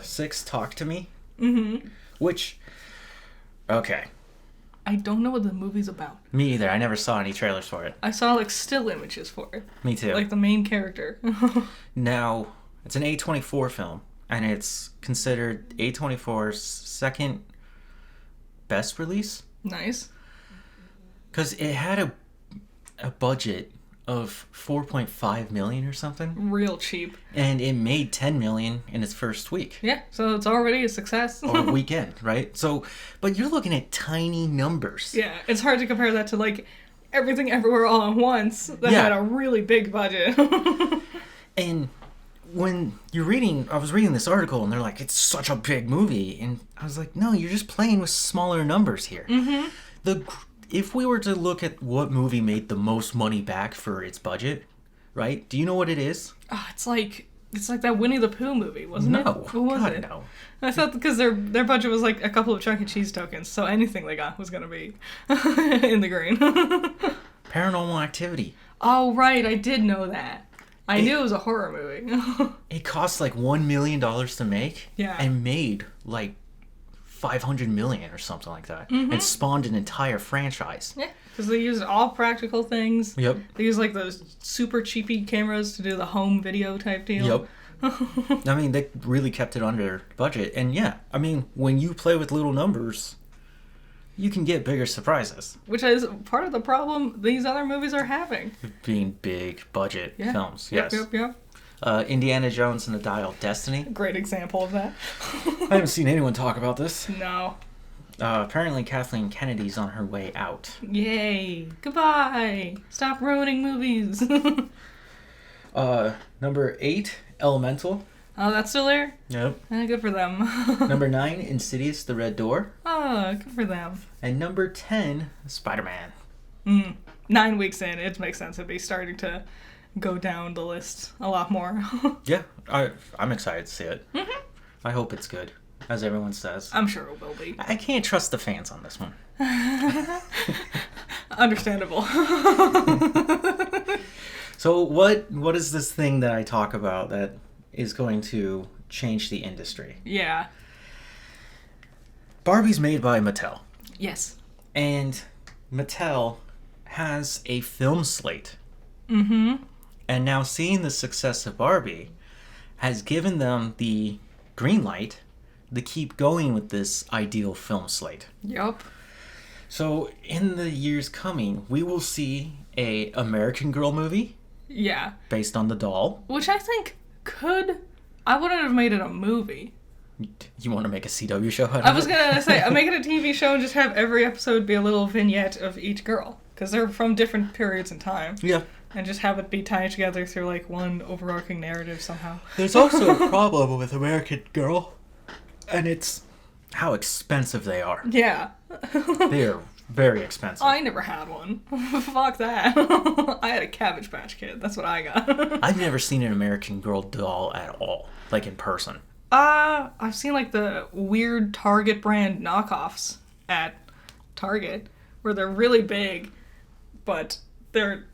6, Talk to Me. Mm-hmm. Which, okay. I don't know what the movie's about. Me either. I never saw any trailers for it. I saw, like, still images for it. Me too. Like, the main character. Now, it's an A24 film, and it's considered A24's second best release. Nice. Because it had a budget of $4.5 million or something. Real cheap. And it made $10 million in its first week. Yeah, so it's already a success. Or weekend, right? So, but you're looking at tiny numbers. Yeah, it's hard to compare that to, like, Everything Everywhere All at Once that had a really big budget. And when I was reading this article, and they're like, it's such a big movie. And I was like, no, you're just playing with smaller numbers here. Mm-hmm. If we were to look at what movie made the most money back for its budget, right? Do you know what it is? Oh, it's like that Winnie the Pooh movie, wasn't it? No. What was it? No. I thought because their budget was like a couple of Chuck E. Cheese tokens, so anything they got was going to be in the green. Paranormal Activity. Oh, right. I did know that. I knew it was a horror movie. It cost like $1 million to make. Yeah. And made like $500 million or something like that. Mm-hmm. And spawned an entire franchise. Yeah, because they used all practical things. Yep. They used like those super cheapy cameras to do the home video type deal. Yep. I mean, they really kept it under budget. And yeah, I mean, when you play with little numbers, you can get bigger surprises. Which is part of the problem these other movies are having. Being big budget films, yes. Yep. Indiana Jones and the Dial of Destiny. Great example of that. I haven't seen anyone talk about this. No. Apparently Kathleen Kennedy's on her way out. Yay. Goodbye. Stop ruining movies. Number 8, Elemental. Oh, that's still there? Yep. Good for them. Number 9, Insidious, The Red Door. Oh, good for them. And number 10, Spider-Man. 9 weeks in, it makes sense to be starting to go down the list a lot more. Yeah, I'm excited to see it. Mm-hmm. I hope it's good, as everyone says. I'm sure it will be. I can't trust the fans on this one. Understandable. So what is this thing that I talk about that is going to change the industry? Yeah. Barbie's made by Mattel. Yes. And Mattel has a film slate. Mm-hmm. And now seeing the success of Barbie has given them the green light to keep going with this ideal film slate. Yup. So in the years coming, we will see a American Girl movie. Yeah. Based on the doll. Which I think I wouldn't have made it a movie. You want to make a CW show out of it? I was going to say, make it a TV show and just have every episode be a little vignette of each girl. Because they're from different periods in time. Yeah. And just have it be tied together through, like, one overarching narrative somehow. There's also a problem with American Girl, and it's how expensive they are. Yeah. They are very expensive. I never had one. Fuck that. I had a Cabbage Patch Kid. That's what I got. I've never seen an American Girl doll at all, like in person. I've seen like the weird Target brand knockoffs at Target where they're really big, but they're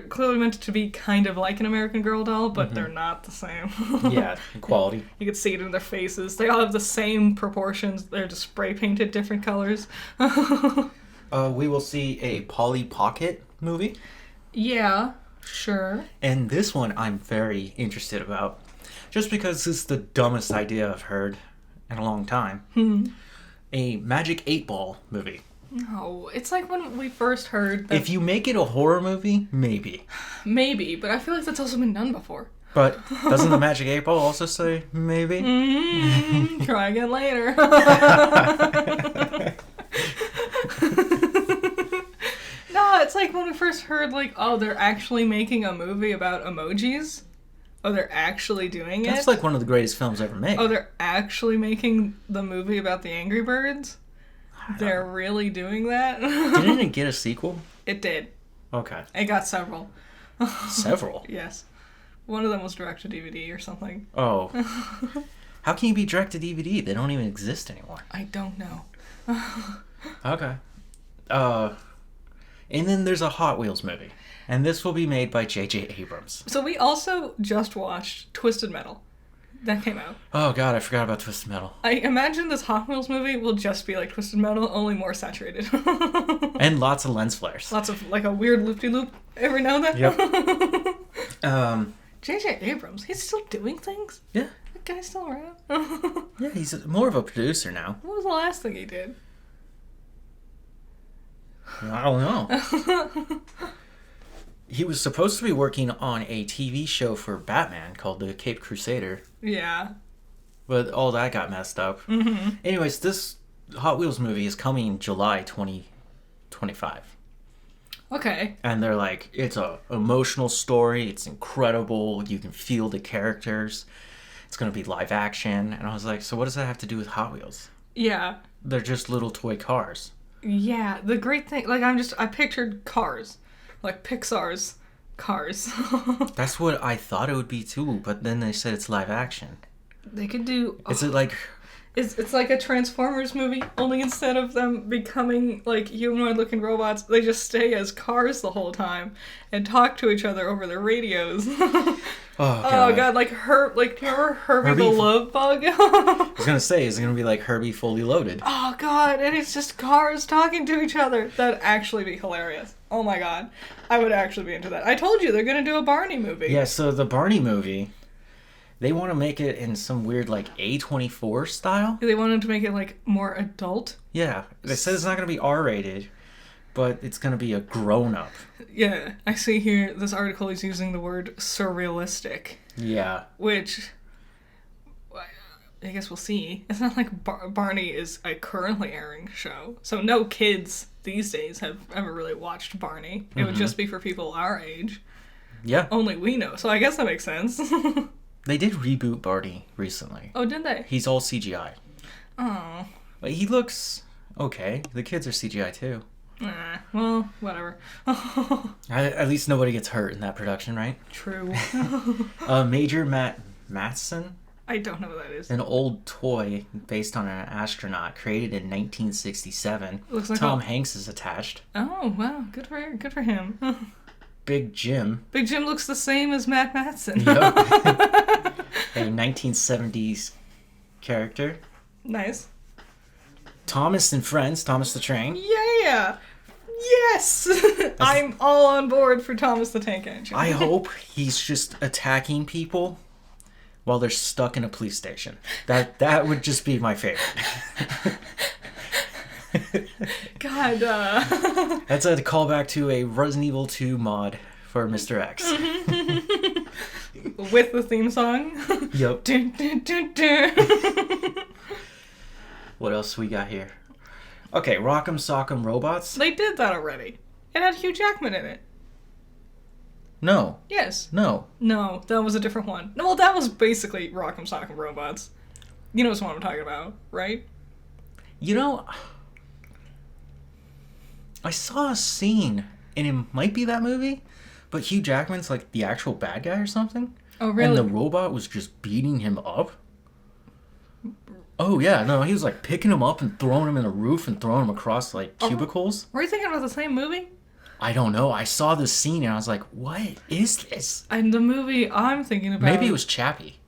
clearly meant to be kind of like an American Girl doll, but they're not the same. Yeah, quality. You can see it in their faces. They all have the same proportions. They're just spray painted different colors. We will see a Polly Pocket movie. Yeah, sure. And this one I'm very interested about. Just because this is the dumbest idea I've heard in a long time. A Magic 8 Ball movie. No, it's like when we first heard that... If you make it a horror movie, maybe. Maybe, but I feel like that's also been done before. But doesn't the Magic 8 Ball also say maybe? Try again later. No, it's like when we first heard, like, oh, they're actually making a movie about emojis. Oh, they're actually doing it? That's like one of the greatest films ever made. Oh, they're actually making the movie about the Angry Birds? They're really doing that? Didn't it get a sequel? It did. Okay. It got several. Several? Yes. One of them was direct to DVD or something. Oh. How can you be direct to DVD? They don't even exist anymore. I don't know. Okay. And then there's a Hot Wheels movie. And this will be made by J.J. Abrams. So we also just watched Twisted Metal. That came out. Oh god, I forgot about Twisted Metal. I imagine this Hot Wheels movie will just be like Twisted Metal, only more saturated. And lots of lens flares. Lots of, like, a weird loop-de-loop every now and then. Yep. J.J. Abrams, he's still doing things? Yeah. That guy's still around? Yeah, he's more of a producer now. What was the last thing he did? I don't know. He was supposed to be working on a TV show for Batman called The Caped Crusader. Yeah. But all that got messed up. Mm-hmm. Anyways, this Hot Wheels movie is coming July 2025. Okay. And they're like, it's a emotional story. It's incredible. You can feel the characters. It's going to be live action. And I was like, so what does that have to do with Hot Wheels? Yeah. They're just little toy cars. Yeah. The great thing, like, I pictured cars. Like Pixar's Cars. That's what I thought it would be too, but then they said it's live action. They could do... Is it like... It's like a Transformers movie, only instead of them becoming, like, humanoid-looking robots, they just stay as cars the whole time and talk to each other over their radios. Oh god, like remember Herbie the Love Bug? I was gonna say, is it gonna be like Herbie Fully Loaded? Oh god, and it's just cars talking to each other. That'd actually be hilarious. Oh my god. I would actually be into that. I told you, they're gonna do a Barney movie. Yeah, so the Barney movie, they want to make it in some weird, like, A24 style? They wanted to make it, like, more adult? Yeah. They said it's not gonna be R-rated, but it's gonna be a grown-up. Yeah, I see here, this article is using the word surrealistic. Yeah. Which, I guess we'll see. It's not like Barney is a currently airing show. So no kids these days have ever really watched Barney. It would just be for people our age. Yeah. Only we know, so I guess that makes sense. They did reboot Barney recently. Oh, did they? He's all CGI. Oh. But he looks okay. The kids are CGI too. Well, whatever. At least nobody gets hurt in that production, right? True. Major Matheson? I don't know what that is. An old toy based on an astronaut created in 1967. Looks like Tom Hanks is attached. Oh, wow. Good for him. Big Jim. Big Jim looks the same as Matt Matheson. Yep. A 1970s character. Nice. Thomas and Friends, Thomas the Train. Yeah! Yes! I'm all on board for Thomas the Tank Engine. I hope he's just attacking people while they're stuck in a police station. That would just be my favorite. God, That's a callback to a Resident Evil 2 mod for Mr. X. With the theme song? Yep. Dun, dun, dun, dun. What else we got here? Okay, Rock'em Sock'em Robots. They did that already. It had Hugh Jackman in it. No. Yes. No. No, that was a different one. No, well, that was basically Rock'em Sock'em Robots. You know what I'm talking about, right? You know, I saw a scene, and it might be that movie, but Hugh Jackman's like the actual bad guy or something. Oh, really? And the robot was just beating him up. Oh, yeah. No, he was, like, picking him up and throwing him in the roof and throwing him across, like, cubicles. Were you thinking about the same movie? I don't know. I saw this scene and I was like, what is this? And the movie I'm thinking about... Maybe it was Chappie.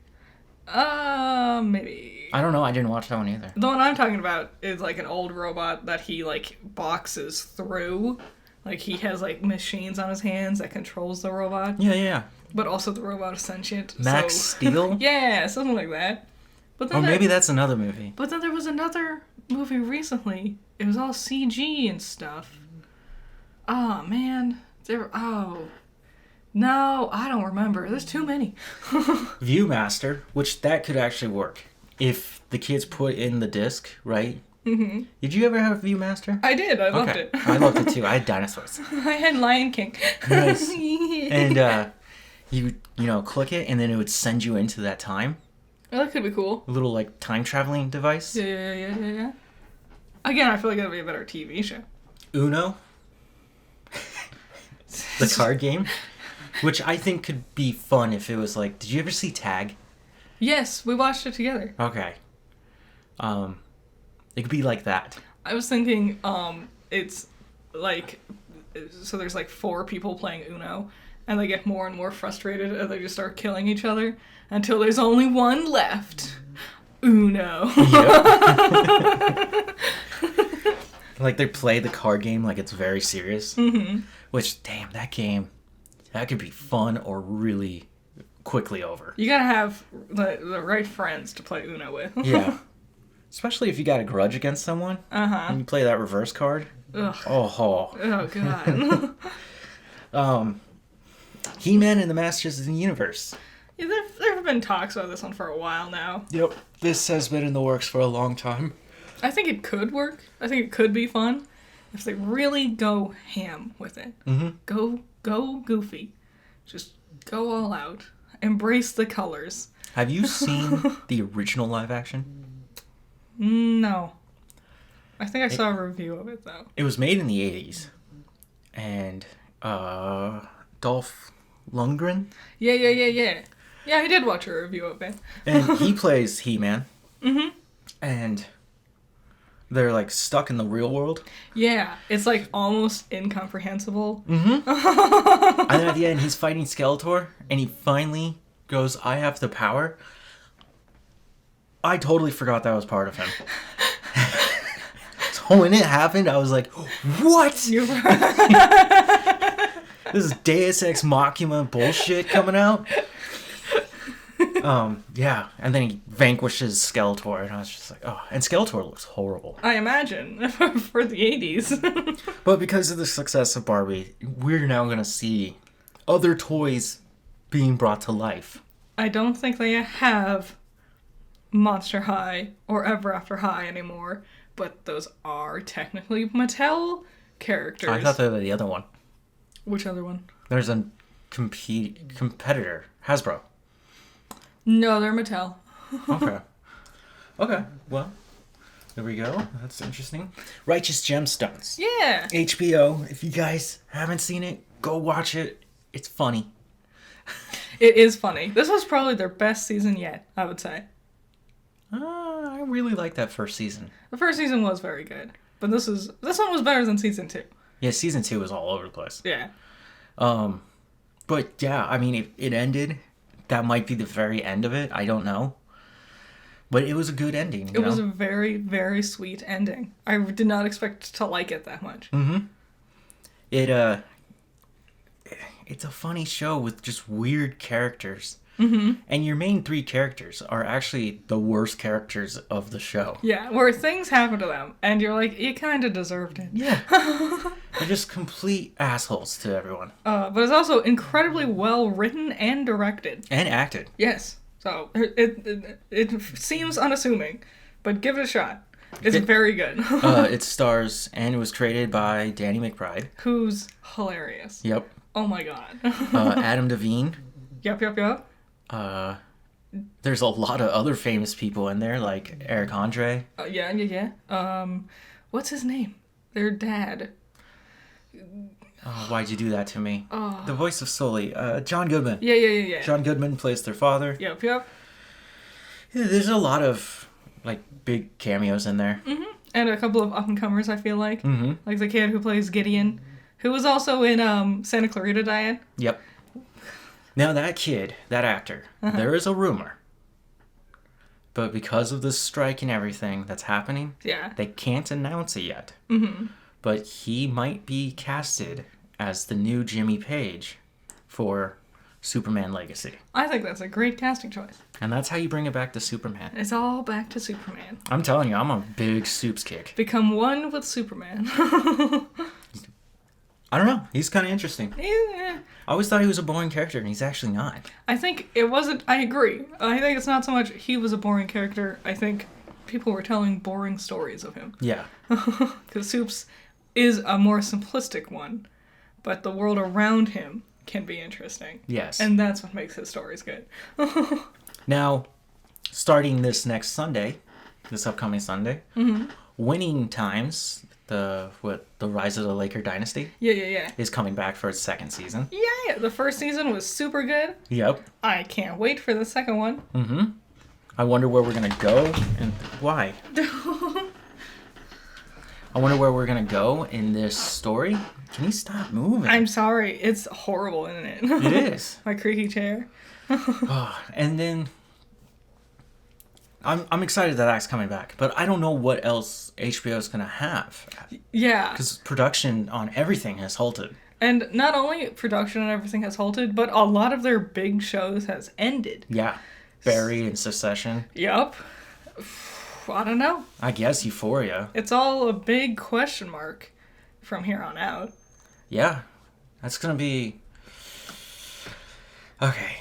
Maybe. I don't know. I didn't watch that one either. The one I'm talking about is, like, an old robot that he, like, boxes through. Like, he has, like, machines on his hands that controls the robot. Yeah. But also the robot is sentient. Max Steel? Yeah, something like that. But then Or maybe that's another movie. But then there was another movie recently. It was all CG and stuff. Oh, man. No, I don't remember. There's too many. Viewmaster, which that could actually work. If the kids put in the disc, right? Mm-hmm. Did you ever have Viewmaster? I did. I loved it. I loved it too. I had dinosaurs. I had Lion King. Nice. And you click it and then it would send you into that time. Oh, that could be cool. A little like time traveling device. Yeah. Again, I feel like it would be a better TV show. Uno. The card game. Which I think could be fun if it was like, did you ever see Tag? Yes, we watched it together. Okay. It could be like that. I was thinking, it's like, so there's like 4 people playing Uno, and they get more and more frustrated, and they just start killing each other until there's only one left. Uno. Yep. Like they play the card game like it's very serious. Mm-hmm. Which, damn, that game, that could be fun or really quickly over. You gotta have the right friends to play Uno with. Yeah. Especially if you got a grudge against someone. Uh-huh. And you play that reverse card. Ugh. Oh, God. He-Man and the Masters of the Universe. Yeah, there have been talks about this one for a while now. Yep. This has been in the works for a long time. I think it could work. I think it could be fun if they really go ham with it. Mm-hmm. Go goofy. Just go all out. Embrace the colors. Have you seen the original live action? No. I think I saw a review of it, though. It was made in the 80s. And, Dolph Lundgren? Yeah. Yeah, I did watch a review of it. And he plays He-Man. Mm-hmm. And they're, like, stuck in the real world. Yeah, it's, like, almost incomprehensible. Mm-hmm. And then at the end, he's fighting Skeletor, and he finally goes, I have the power. I totally forgot that was part of him. So when it happened, I was like, what? This is Deus Ex Machina bullshit coming out. Yeah, and then he vanquishes Skeletor, and I was just like, oh, and Skeletor looks horrible. I imagine, for the 80s. But because of the success of Barbie, we're now going to see other toys being brought to life. I don't think they have Monster High or Ever After High anymore, but those are technically Mattel characters. I thought they were the other one. Which other one? There's a competitor, Hasbro. No, they're Mattel. Okay, well, there we go. That's interesting. Righteous Gemstones. Yeah. HBO, if you guys haven't seen it, go watch it. It's funny. It is funny. This was probably their best season yet, I would say. I really like that first season. The first season was very good, but this one was better than season 2. Yeah, season 2 was all over the place. Yeah. But yeah, I mean, it ended. That might be the very end of it. I don't know. But it was a good ending. It was a very, very sweet ending. I did not expect to like it that much. Mm-hmm. It's a funny show with just weird characters. Mm-hmm. And your main 3 characters are actually the worst characters of the show. Yeah, where things happen to them, and you're like, you kind of deserved it. Yeah. They're just complete assholes to everyone. But it's also incredibly well written and directed. And acted. Yes. So, it seems unassuming, but give it a shot. It's very good. It stars, and it was created by Danny McBride. Who's hilarious. Yep. Oh my god. Adam Devine. Yep. There's a lot of other famous people in there, like Eric Andre. Yeah. What's his name? Their dad. Oh, why'd you do that to me? Oh. The voice of Sully. John Goodman. Yeah. John Goodman plays their father. Yep. Yeah, there's a lot of like big cameos in there. Mm-hmm. And a couple of up-and-comers, I feel like. Mm-hmm. Like the kid who plays Gideon, who was also in Santa Clarita Diet. Yep. Now that kid, that actor, there is a rumor. But because of this strike and everything that's happening, they can't announce it yet. Mm-hmm. But he might be casted as the new Jimmy Page for Superman Legacy. I think that's a great casting choice. And that's how you bring it back to Superman. It's all back to Superman. I'm telling you, I'm a big Supes kick. Become one with Superman. I don't know. He's kind of interesting. Yeah. I always thought he was a boring character, and he's actually not. I think it wasn't... I agree. I think it's not so much he was a boring character. I think people were telling boring stories of him. Yeah. Because Supes is a more simplistic one, but the world around him can be interesting. Yes. And that's what makes his stories good. Now, starting this next Sunday, this upcoming Sunday, Winning Times, the Rise of the Laker Dynasty, Yeah. is coming back for its second season. Yeah. The first season was super good. Yep. I can't wait for the second one. Mm-hmm. I wonder where we're gonna go and why. I wonder where we're gonna go in this story. Can you stop moving? I'm sorry. It's horrible, isn't it? It is. My creaky chair. And then I'm excited that that's coming back, but I don't know what else HBO is gonna have. Yeah. Because production on everything has halted. And not only production and everything has halted, but a lot of their big shows has ended. Yeah. Barry and Succession. Yup. I don't know. I guess Euphoria. It's all a big question mark from here on out. Yeah. That's gonna be... Okay.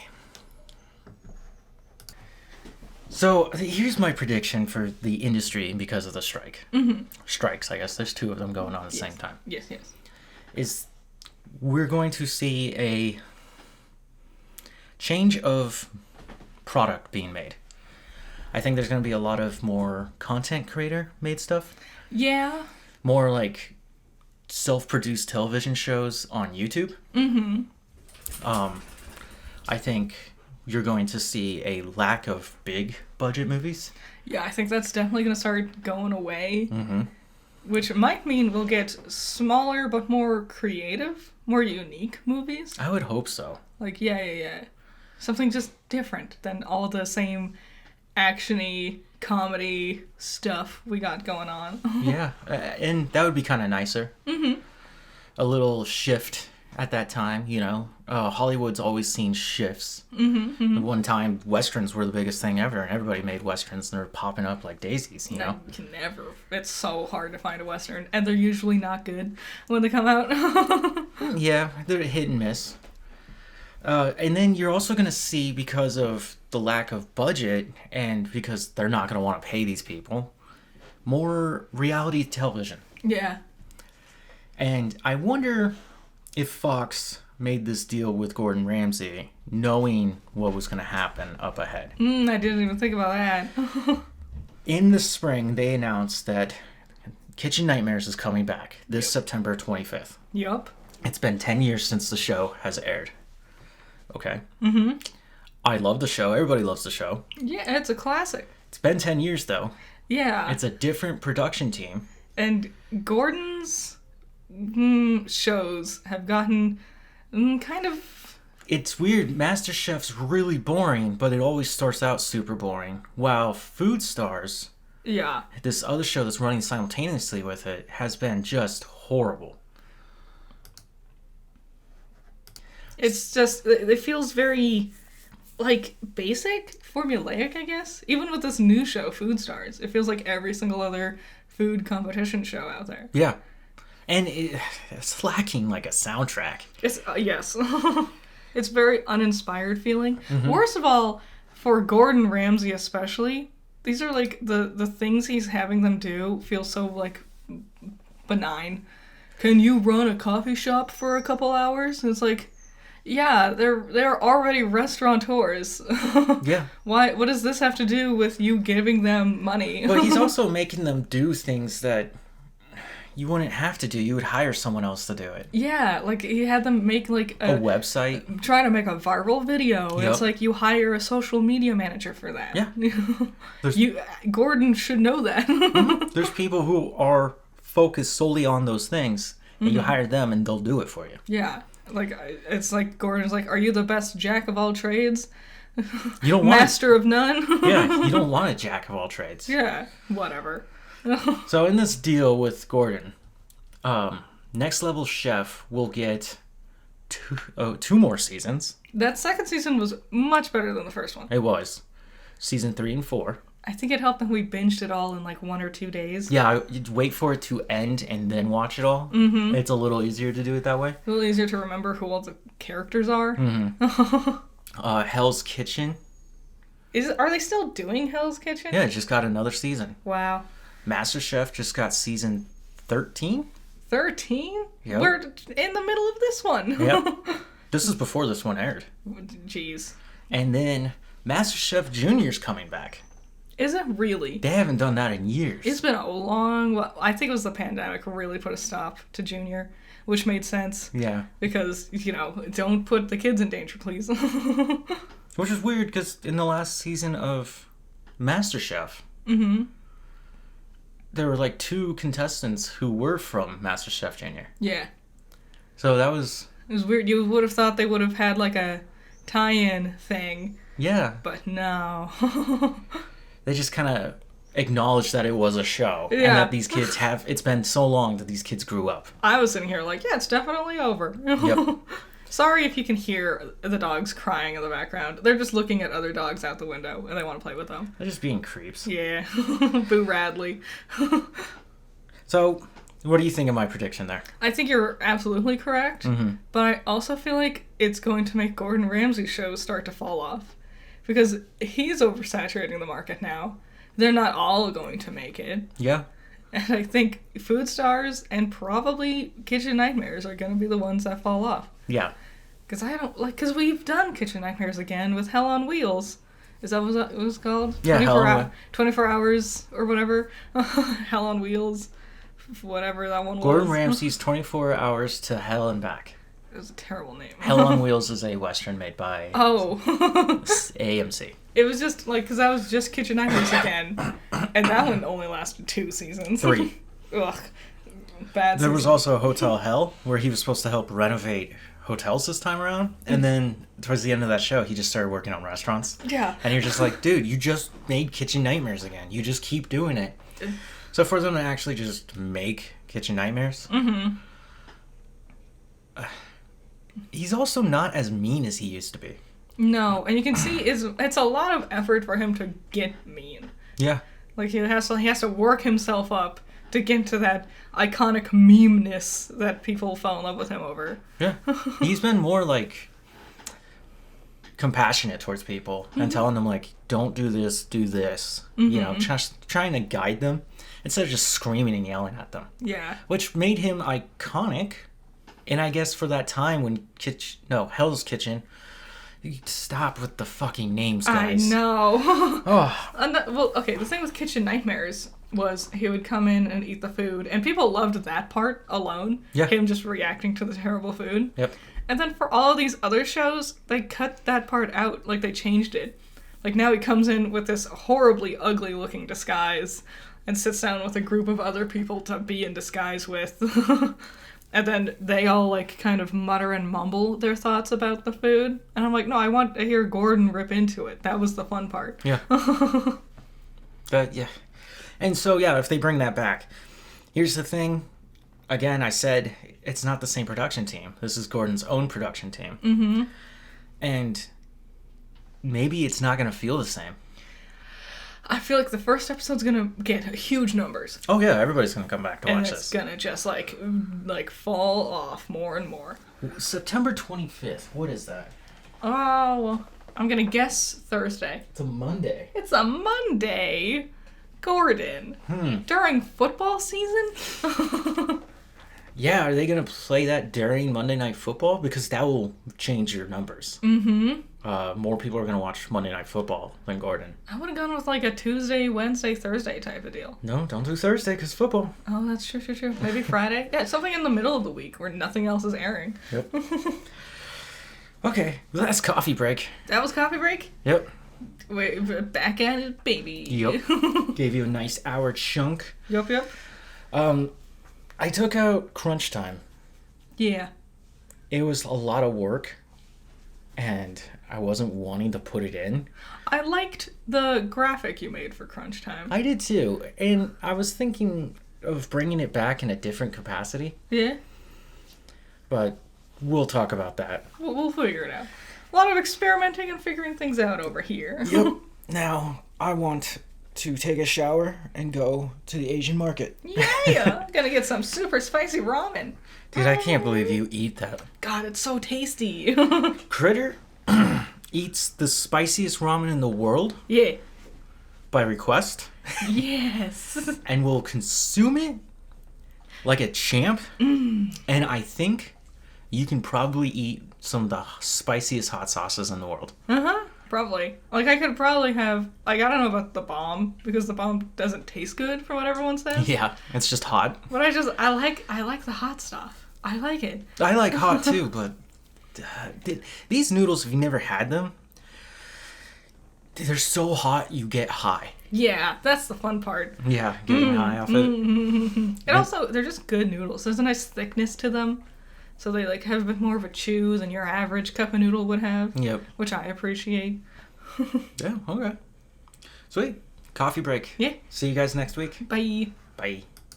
So, here's my prediction for the industry because of the strike. Mm-hmm. Strikes, I guess. There's two of them going on at the same time. Yes. Is we're going to see a change of product being made. I think there's going to be a lot of more content creator made stuff. Yeah. More like self-produced television shows on YouTube. Mm-hmm. I think you're going to see a lack of big budget movies. Yeah, I think that's definitely going to start going away. Mm-hmm. Which might mean we'll get smaller but more creative, more unique movies. I would hope so. Like, yeah. Something just different than all the same action-y comedy stuff we got going on. Yeah, and that would be kind of nicer. Mm-hmm. A little shift at that time, you know. Hollywood's always seen shifts. Mm-hmm. At one time, Westerns were the biggest thing ever, and everybody made Westerns, and they're popping up like daisies, you know? You can never. It's so hard to find a Western, and they're usually not good when they come out. Yeah, they're hit and miss. And then you're also going to see, because of the lack of budget, and because they're not going to want to pay these people, more reality television. Yeah. And I wonder if Fox made this deal with Gordon Ramsay knowing what was going to happen up ahead. I didn't even think about that. In the spring, they announced that Kitchen Nightmares is coming back this September 25th. Yup. It's been 10 years since the show has aired. Okay. Mm-hmm. I love the show. Everybody loves the show. Yeah, it's a classic. It's been 10 years, though. Yeah. It's a different production team. And Gordon's shows have gotten kind of... It's weird. MasterChef's really boring, but it always starts out super boring. While Food Stars, Yeah. this other show that's running simultaneously with it, has been just horrible. It's just... It feels very... like, basic, formulaic, I guess. Even with this new show, Food Stars, it feels like every single other food competition show out there. Yeah. And it's lacking, like, a soundtrack. It's, yes. It's very uninspired feeling. Mm-hmm. Worst of all, for Gordon Ramsay especially, these are, like, the things he's having them do feel so, like, benign. Can you run a coffee shop for a couple hours? And it's like... Yeah, they're already restaurateurs. Yeah. Why? What does this have to do with you giving them money? But he's also making them do things that you wouldn't have to do. You would hire someone else to do it. Yeah, like he had them make like A website. Try to make a viral video. Yep. It's like you hire a social media manager for that. Yeah. Gordon should know that. There's people who are focused solely on those things, and you hire them, and they'll do it for you. Yeah, like it's like Gordon's like, are you the best jack of all trades? You don't want master of none. Yeah, you don't want a jack of all trades. Yeah, whatever. So in this deal with Gordon, Next Level Chef will get two more seasons. That second season was much better than the first one. It was. Season 3 and 4. I think it helped that we binged it all in like 1 or 2 days. Yeah, you'd wait for it to end and then watch it all. Mm-hmm. It's a little easier to do it that way. A little easier to remember who all the characters are. Mm-hmm. Hell's Kitchen. Are they still doing Hell's Kitchen? Yeah, it just got another season. Wow. MasterChef just got season 13. 13? Yep. We're in the middle of this one. Yep. This is before this one aired. Jeez. And then MasterChef Junior's coming back. Is it really? They haven't done that in years. It's been a long... I think it was the pandemic really put a stop to Junior, which made sense. Yeah. Because, don't put the kids in danger, please. Which is weird, because in the last season of MasterChef, there were like 2 contestants who were from MasterChef Junior. Yeah. So that was... It was weird. You would have thought they would have had like a tie-in thing. Yeah. But no. They just kind of acknowledged that it was a show. Yeah. And that these kids have... It's been so long that these kids grew up. I was sitting here like, yeah, it's definitely over. Yep. Sorry if you can hear the dogs crying in the background. They're just looking at other dogs out the window, and they want to play with them. They're just being creeps. Yeah. Boo Radley. So, what do you think of my prediction there? I think you're absolutely correct, but I also feel like it's going to make Gordon Ramsay's shows start to fall off. Because he's oversaturating the market now. They're not all going to make it. Yeah. And I think Food Stars and probably Kitchen Nightmares are going to be the ones that fall off. Yeah. Because we've done Kitchen Nightmares again with Hell on Wheels. Is that what it was called? Yeah, 24 hours or whatever. Hell on Wheels. Whatever that one was. Gordon Ramsay's 24 Hours to Hell and Back. It was a terrible name. Hell on Wheels is a Western made by AMC. It was just like, because that was just Kitchen Nightmares again. And that one only lasted 2 seasons. 3. Ugh. Bad There was season. also Hotel Hell, where he was supposed to help renovate hotels this time around. And then towards the end of that show, he just started working on restaurants. Yeah. And you're just like, dude, you just made Kitchen Nightmares again. You just keep doing it. So for them to actually just make Kitchen Nightmares, he's also not as mean as he used to be. No, and you can see it's a lot of effort for him to get mean. Yeah. Like he has to work himself up to get to that iconic meme-ness that people fell in love with him over. Yeah. He's been more like compassionate towards people and telling them like, don't do this, do this. You know, just trying to guide them instead of just screaming and yelling at them. Yeah. Which made him iconic. And I guess for that time when Hell's Kitchen, you stop with the fucking names, guys. I know. Oh. Well, okay, the thing with Kitchen Nightmares was he would come in and eat the food, and people loved that part alone. Yeah. Him just reacting to the terrible food. Yep. And then for all of these other shows, they cut that part out. Like, they changed it. Like, now he comes in with this horribly ugly-looking disguise and sits down with a group of other people to be in disguise with. And then they all, like, kind of mutter and mumble their thoughts about the food. And I'm like, no, I want to hear Gordon rip into it. That was the fun part. Yeah. Yeah. And so, yeah, if they bring that back, here's the thing. Again, I said it's not the same production team. This is Gordon's own production team. Mm-hmm. And maybe it's not going to feel the same. I feel like the first episode's gonna get huge numbers. Oh yeah, everybody's gonna come back to watch this. And it's gonna just like fall off more and more. September 25th. What is that? Oh, I'm gonna guess Thursday. It's a Monday. It's a Monday, Gordon. During football season. Yeah, are they going to play that during Monday Night Football? Because that will change your numbers. More people are going to watch Monday Night Football than Gordon. I would have gone with like a Tuesday, Wednesday, Thursday type of deal. No, don't do Thursday because football. Oh, that's true. Maybe Friday? Yeah, something in the middle of the week where nothing else is airing. Yep. Okay, well, that's coffee break. That was coffee break? Yep. Wait, back at it, baby. Yep. Gave you a nice hour chunk. Yep. I took out crunch time. Yeah. It was a lot of work, and I wasn't wanting to put it in. I liked the graphic you made for crunch time. I did too, and I was thinking of bringing it back in a different capacity. Yeah. But we'll talk about that. We'll figure it out. A lot of experimenting and figuring things out over here. Yep. Now, I want to take a shower and go to the Asian market. Yeah! Gonna get some super spicy ramen. Dude, I can't believe you eat that. God, it's so tasty. Critter eats the spiciest ramen in the world Yeah. by request. Yes. And will consume it like a champ. And I think you can probably eat some of the spiciest hot sauces in the world. Probably. Like, I could probably have... Like, I don't know about the bomb, because the bomb doesn't taste good, from what everyone says. Yeah, it's just hot. But I like the hot stuff. I like it. I like hot too, but these noodles, if you never had them, they're so hot you get high. Yeah, that's the fun part. Yeah, getting high off it. And also, they're just good noodles. There's a nice thickness to them. So they like have a bit more of a chew than your average cup of noodle would have. Yep. Which I appreciate. Yeah, okay. Sweet. Coffee break. Yeah. See you guys next week. Bye. Bye.